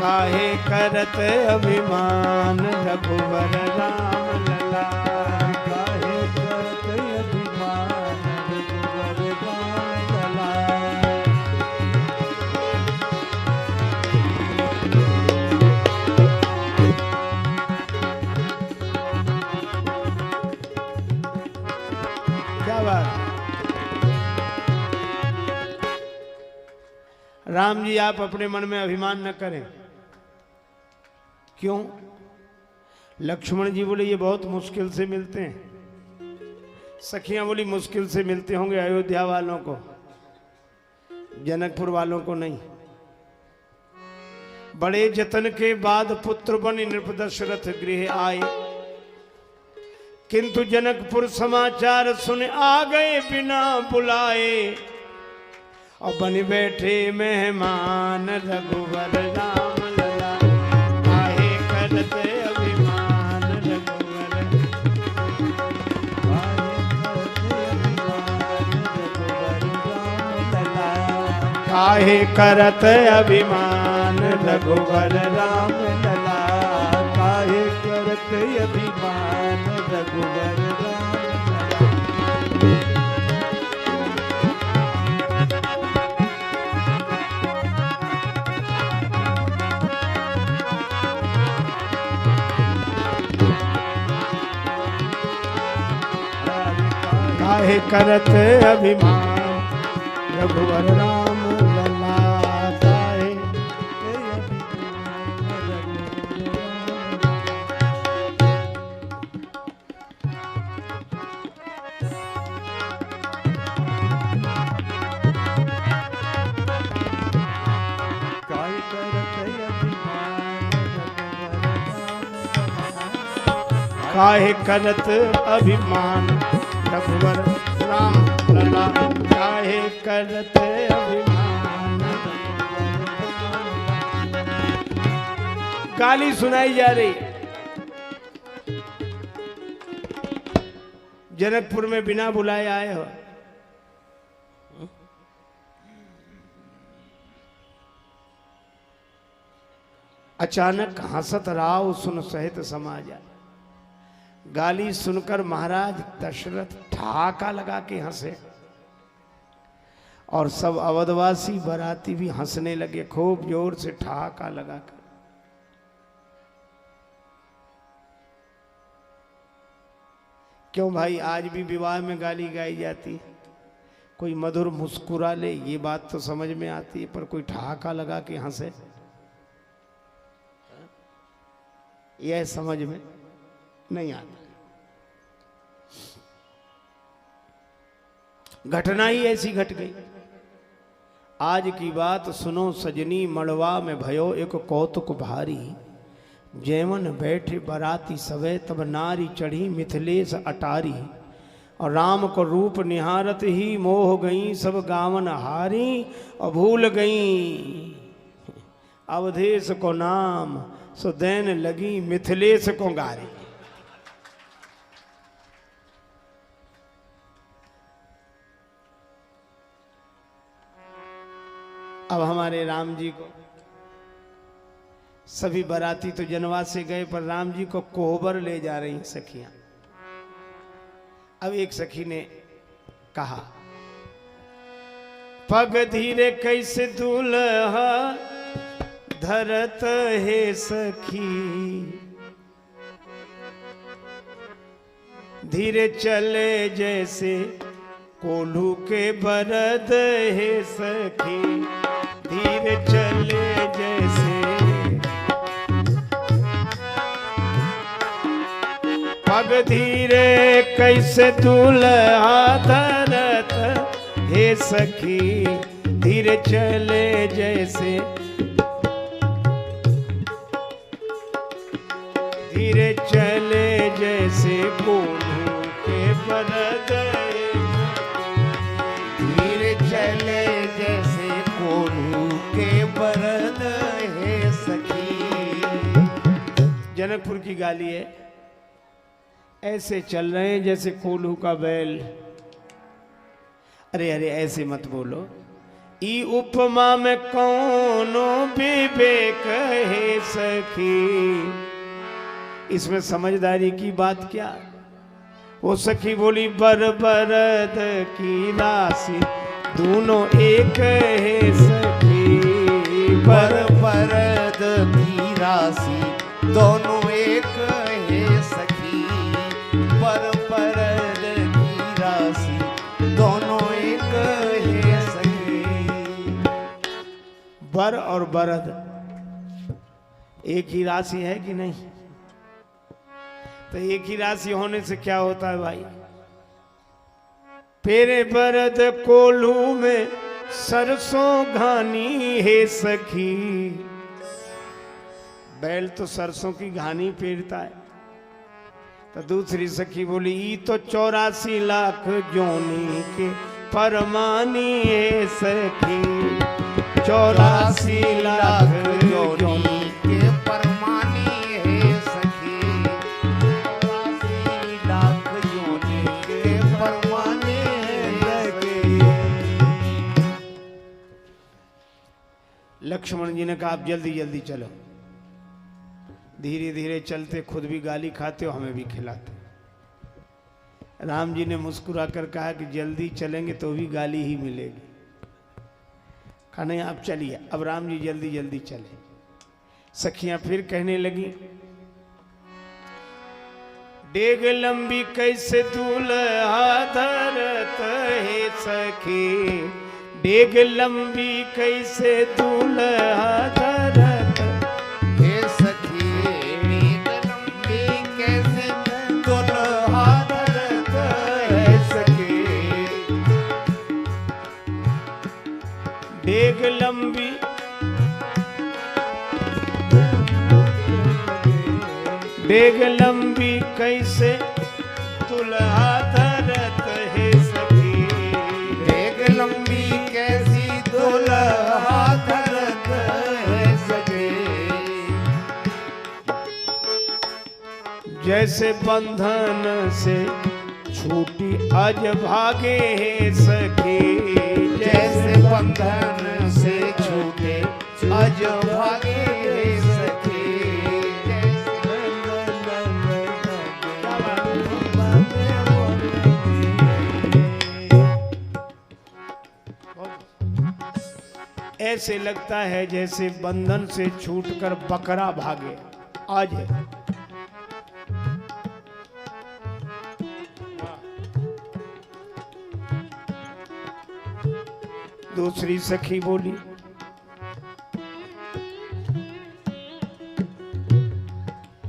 काहे करत अभिमान रघुवर राम लला, काहे करत अभिमान रघुवर राम लला। क्या बात। राम जी आप अपने मन में अभिमान न करें। क्यों? लक्ष्मण जी बोले ये बहुत मुश्किल से मिलते हैं। सखियां बोली मुश्किल से मिलते होंगे अयोध्या वालों को, जनकपुर वालों को नहीं। बड़े जतन के बाद पुत्र बन नृप दशरथ गृह आए, किंतु जनकपुर समाचार सुन आ गए बिना बुलाए। और बन बैठे मेहमान रघुवर राम लला, काहे करत अभिमान रघुवर, काहे करत अभिमान रघुवर राम लला, काहे करत अभिमान रघुवर राम लला। काहे करत अभिमान रघुवर राम लला, काहे काहे करत अभिमान रघुवर राम लला, काहे करत अभिमान। गाली सुनाई जा रही। जनकपुर में बिना बुलाए आए हो। अचानक हंसत राव सुन सहित समाजा। गाली सुनकर महाराज दशरथ ठहाका लगा के हंसे और सब अवधवासी बाराती भी हंसने लगे खूब जोर से ठहाका लगाकर। क्यों भाई, आज भी विवाह में गाली गाई जाती है। कोई मधुर मुस्कुरा ले ये बात तो समझ में आती है, पर कोई ठहाका लगा के हंसे यह समझ में नहीं आता। घटना ही ऐसी घट गई। आज की बात सुनो सजनी, मड़वा में भयो एक कौतुक भारी। जैवन बैठे बराती सवे तब नारी चढ़ी मिथिलेश अटारी। और राम को रूप निहारत ही मोह गई सब गावन हारी। और भूल गई अवधेश को नाम सुदैन लगी मिथिलेश को गारी। अब हमारे राम जी को सभी बाराती तो जनवास से गए, पर राम जी को कोहबर ले जा रही सखियां। अब एक सखी ने कहा, पग धीरे कैसे दूल्हा धरत है सखी, धीरे चले जैसे कोल्हू के बरद है सखी, धीरे चले जैसे। पग धीरे कैसे दूल्हा धरत हे सखी, धीरे चले जैसे, धीरे चले जैसे कोल्हू के बरद, धीरे चले जैसे कोल्हू के बरद है सखी। जनकपुर की गाली है, ऐसे चल रहे हैं जैसे कोल्हू का बैल। अरे अरे ऐसे मत बोलो, ई उपमा में कौनो विवेक है सखी, इसमें समझदारी की बात क्या। वो सखी बोली, बर बरद की राशि दोनों एक है सखी, बर बरद की राशि दोनों एक है सखी, बर बरद की राशि दोनों एक है सखी। बर और बरद एक ही राशि है कि नहीं? तो एक ही राशि होने से क्या होता है भाई? पेरे बरद कोल्हू में सरसों घानी है सखी, बैल तो सरसों की घानी पेरता है। तो दूसरी सखी बोली, ई तो 84 लाख जोनी के परमानी है सखी, 84 लाख जोनी के परमानी है सखी, 84 लाख जोनी के परमानी है सखी। लक्ष्मण जी ने कहा, आप जल्दी जल्दी चलो। धीरे धीरे चलते, खुद भी गाली खाते हो, हमें भी खिलाते। राम जी ने मुस्कुरा कर कहा कि जल्दी चलेंगे तो भी गाली ही मिलेगी। कहा नहीं आप चलिए। अब राम जी जल्दी जल्दी चले। सखियां फिर कहने लगी, डेग लंबी कैसे दूल्हा धरत है सखी, डेग लंबी कैसे दूल्हा धरत हे सखी, डेग लंबी कैसे दूल्हा धरत है सखी, डेग लंबी डेग लंबी कैसे दूल्हा धरत है सखी, डेग लंबी कैसी दूल्हा धरत है सखी, जैसे बंधन से छूटी आज भागे है सखी, जैसे बंधन से छूटे आज भागे है सखी, ऐसे लगता है जैसे बंधन से छूटकर बकरा भागे। आज है दूसरी सखी बोली,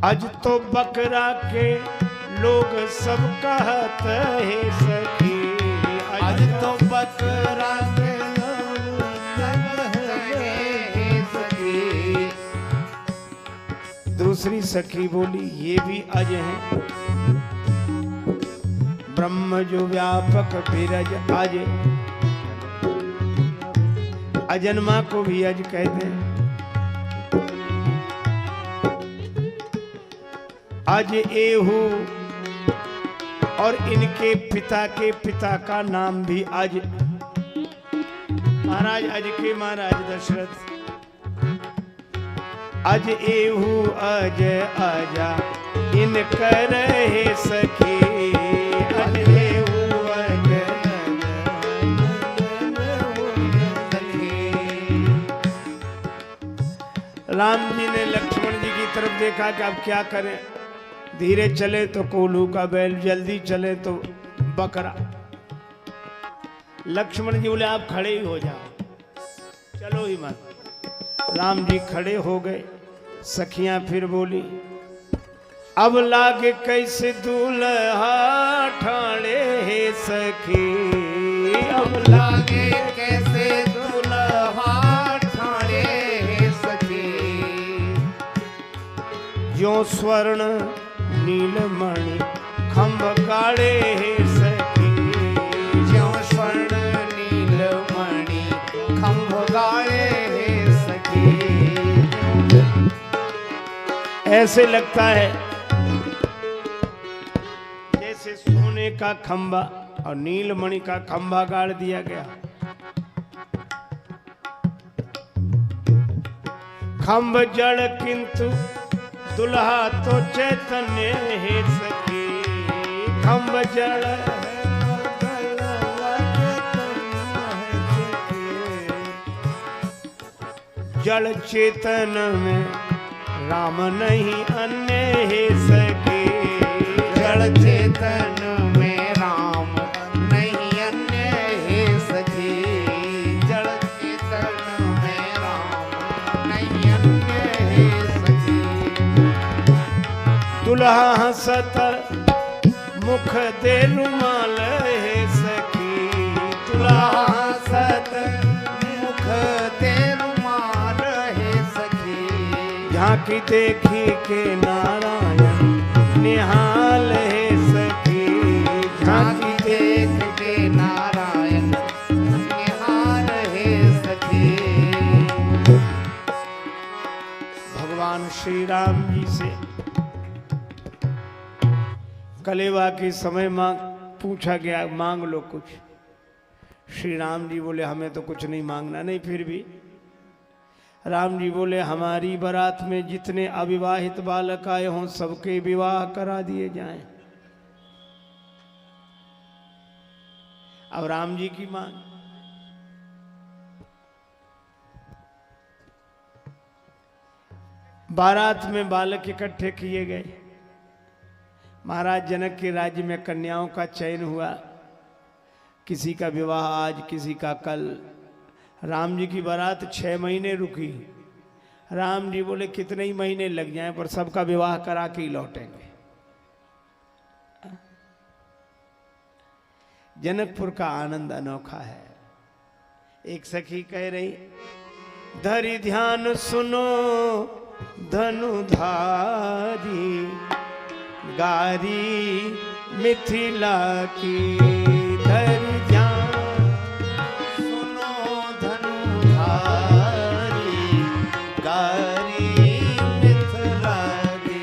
आज तो बकरा के लोग सब कहत है सखी, आज तो बकरा के लोग कहत है सखी। दूसरी सखी बोली, ये भी अज है, ब्रह्म जो व्यापक विरज अज, अजन्मा को भी अज कहते हैं। अज एहू और इनके पिता के पिता का नाम भी अज। महाराज अज के महाराज दशरथ अज एहू अज आजा इन कर हे सखी अज एहू अज राम जी ने लक्ष्मण जी की तरफ देखा कि अब क्या करें, धीरे चले तो कोल्हू का बैल, जल्दी चले तो बकरा। लक्ष्मण जी बोले आप खड़े ही हो जाओ, चलो ही मत। राम जी खड़े हो गए। सखियां फिर बोली अब लागे कैसे दूल्हा ठाणे हे सखी, अब लागे कैसे दुल्हा ठाणे हे सखी। जो स्वर्ण नीलमणि खंभ काढ़े हे सखी, जो स्वर्ण नीलमणि खंभ गाढ़े हे सखी। ऐसे लगता है जैसे सोने का खंभा और नीलमणि का खंभा गाड़ दिया गया। खंभ जड़ किंतु दुल्हा तो चैतन्य हे सखी, खंभ जड़ जड़ चेतन में राम नहीं अन्य हे सखी, जड़ चेतन में राम नहीं अन्य हे सखी। जड़ चेतन में राम नहीं अन्य हे सखी। दुल्हा हंसत मुख दे रुमाल हे सखी, दुल्हा हंसत मुख दे रुमाल हे सखी। झांकी देखी के नारायण निहाल हे सखी, झांकी देख के नारायण निहाल हे सखी। भगवान श्री राम जी से कलेवा के समय पूछा गया मांग लो कुछ। श्री राम जी बोले हमें तो कुछ नहीं मांगना, नहीं फिर भी राम जी बोले हमारी बारात में जितने अविवाहित बालक आए हों सबके विवाह करा दिए जाएं। अब राम जी की मांग, बारात में बालक इकट्ठे किए गए। महाराज जनक के राज्य में कन्याओं का चयन हुआ, किसी का विवाह आज किसी का कल। राम जी की बारात 6 महीने रुकी। राम जी बोले कितने ही महीने लग जाएं पर सबका विवाह करा के ही लौटेंगे। जनकपुर का आनंद अनोखा है। एक सखी कह रही धरि ध्यान सुनो धनुधारी गारी मिथिला की, धरि ध्यान सुनो धनुधारी गारी मिथिला की।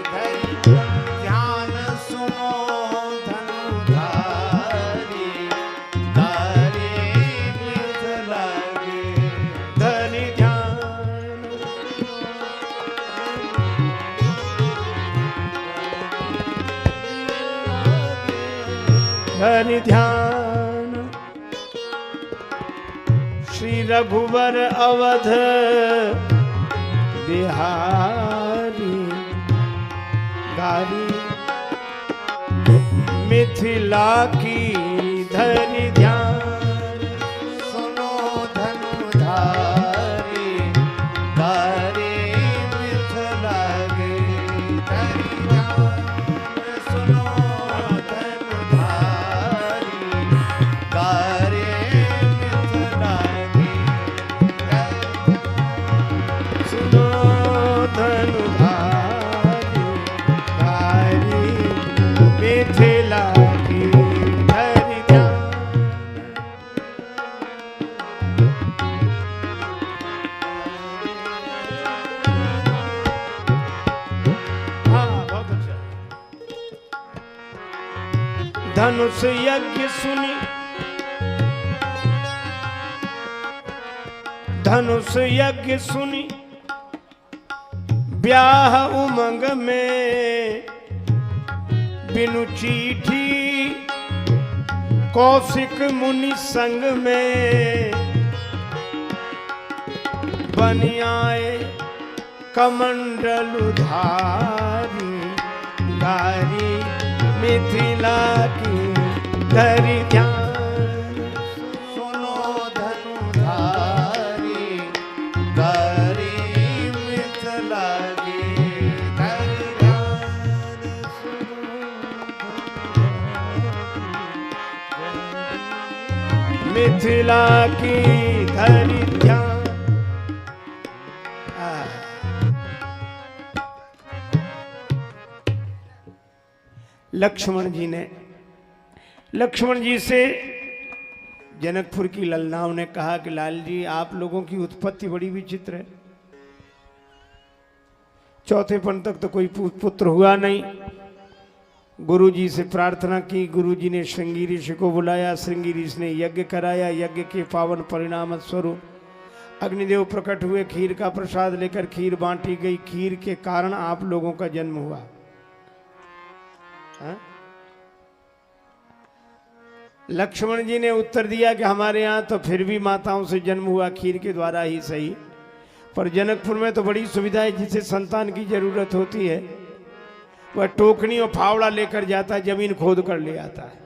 धरि ध्यान सुनो धनुधारी गारी मिथिला की। धरि ध्यान धरि ध्यान श्री रघुवर अवध बिहारी गारी मिथिला की, धरि ध्यान सुनो धनुधारी गारी मिथिला की। धरि ध्यान सुनो धनुधारी गारी मिथिला की। सुनो धनुधारी गारी मिथिला की, धरि ध्यान। हाँ बहुत अच्छा। धनुष यज्ञ सुनी धनुष यज्ञ सुनी ब्याह उमंग में, बिनु चीठी कौशिक मुनि संग में, बन आए कमंडल उधारी, गारी मिथिला की धरि ध्यान। सुनो धनुधारी गारी मिथिला की धरि ध्यान। मिथिला की धरि ध्यान। लक्ष्मण जी से जनकपुर की ललनाओं ने कहा कि लाल जी आप लोगों की उत्पत्ति बड़ी विचित्र है। चौथेपन तक तो कोई पुत्र हुआ नहीं। गुरु जी से प्रार्थना की, गुरु जी ने श्रृंगी ऋषि को बुलाया, श्रृंगी ऋषि ने यज्ञ कराया। यज्ञ के पावन परिणाम स्वरूप अग्निदेव प्रकट हुए, खीर का प्रसाद लेकर खीर बांटी गई। खीर के कारण आप लोगों का जन्म हुआ। हा? लक्ष्मण जी ने उत्तर दिया कि हमारे यहाँ तो फिर भी माताओं से जन्म हुआ, खीर के द्वारा ही सही, पर जनकपुर में तो बड़ी सुविधा है। जिसे संतान की जरूरत होती है वह टोकनी और फावड़ा लेकर जाता है, जमीन खोद कर ले आता है।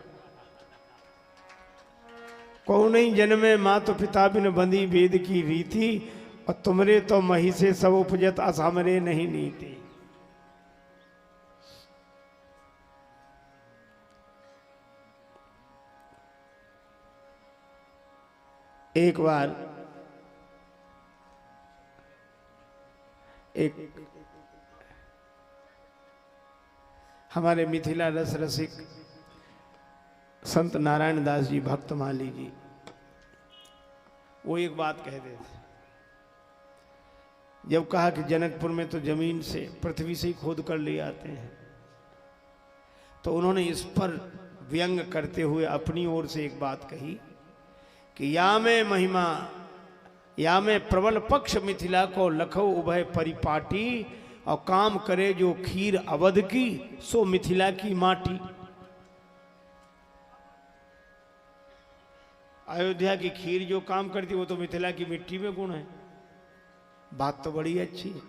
कहो नहीं जन्मे माँ तो पिता बिन बंधी वेद की रीति, और तुमरे तो मही से सब उपजत असामरे नहीं नीति। एक बार एक हमारे मिथिला रस रसिक संत नारायण दास जी भक्तमाली जी, वो एक बात कहते थे। जब कहा कि जनकपुर में तो जमीन से, पृथ्वी से ही खोद कर ले आते हैं, तो उन्होंने इस पर व्यंग करते हुए अपनी ओर से एक बात कही कि या में महिमा, या में प्रबल पक्ष मिथिला को लखो उभय परिपाटी, और काम करे जो खीर अवध की सो मिथिला की माटी। अयोध्या की खीर जो काम करती वो तो मिथिला की मिट्टी में गुण है। बात तो बड़ी अच्छी है,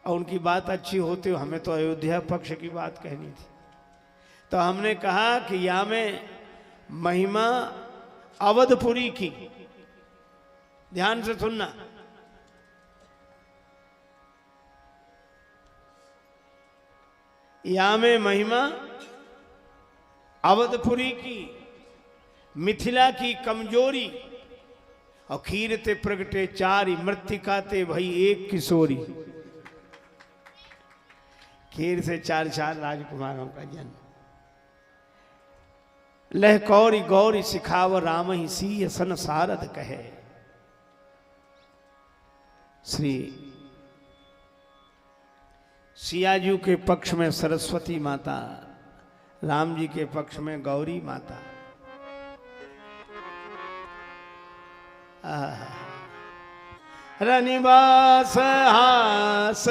और उनकी बात अच्छी होते हुए हमें तो अयोध्या पक्ष की बात कहनी थी। तो हमने कहा कि या में महिमा अवधपुरी की, ध्यान से सुनना, या में महिमा अवधपुरी की, मिथिला की कमजोरी, और खीर ते प्रगटे चारी, मृतिका ते भई एक किशोरी। खीर से चार चार राजकुमारों का जन्म। लह कौरी गौरी सिखाव राम ही सी सन सारद कहे। श्री सियाजू के पक्ष में सरस्वती माता, राम जी के पक्ष में गौरी माता। रनिवास हास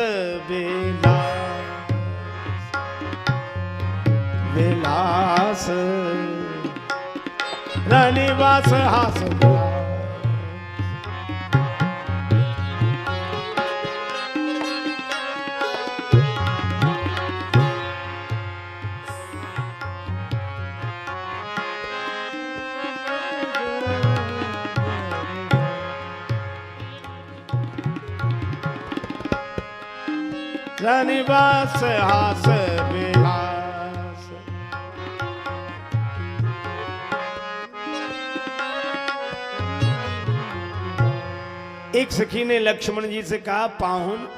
विलास, रनिवास हास रनिवास हास विलास। एक सखी ने लक्ष्मण जी से कहा, पाहुन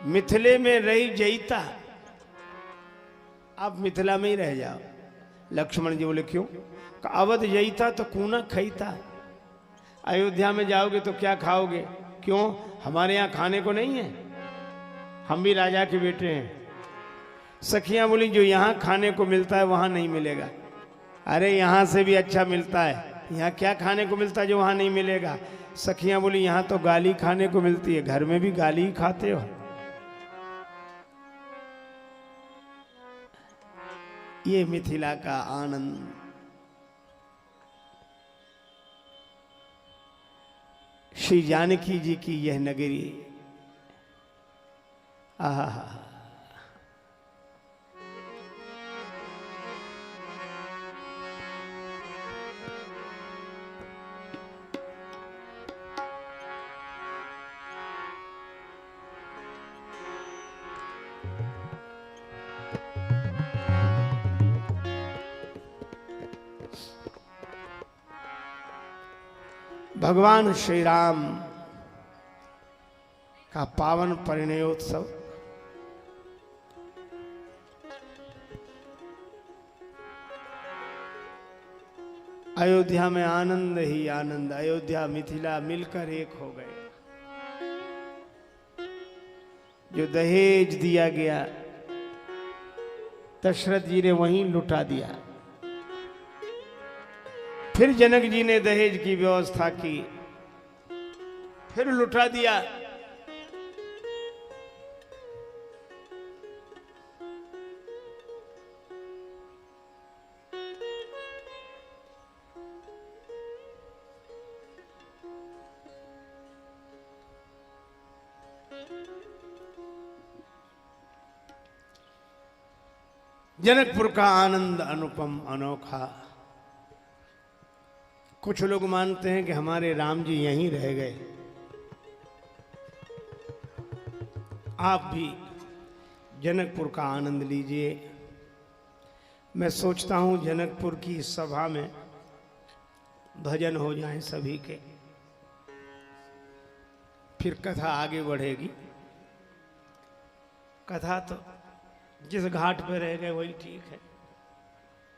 मिथिले में रही जईता, आप मिथिला में ही रह जाओ। लक्ष्मण जी बोले क्यों? अवध जईता तो कूना खईता, अयोध्या में जाओगे तो क्या खाओगे? क्यों? हमारे यहाँ खाने को नहीं है, हम भी राजा के बेटे हैं। सखियां बोली जो यहाँ खाने को मिलता है वहां नहीं मिलेगा। अरे यहाँ से भी अच्छा मिलता है। यहाँ क्या खाने को मिलता है जो वहाँ नहीं मिलेगा? सखियां बोली यहाँ तो गाली खाने को मिलती है, घर में भी गाली ही खाते हो। ये मिथिला का आनंद। श्री जानकी जी की यह नगरी, आहा, भगवान श्री राम का पावन परिणयोत्सव अयोध्या में आनंद ही आनंद। अयोध्या मिथिला मिलकर एक हो गए। जो दहेज दिया गया दशरथ जी ने वहीं लुटा दिया। फिर जनक जी ने दहेज की व्यवस्था की, फिर लुटा दिया। जनकपुर का आनंद अनुपम अनोखा। कुछ लोग मानते हैं कि हमारे राम जी यहीं रह गए। आप भी जनकपुर का आनंद लीजिए। मैं सोचता हूं जनकपुर की सभा में भजन हो जाएं सभी के, फिर कथा आगे बढ़ेगी। कथा तो जिस घाट पे रह गए वही ठीक है।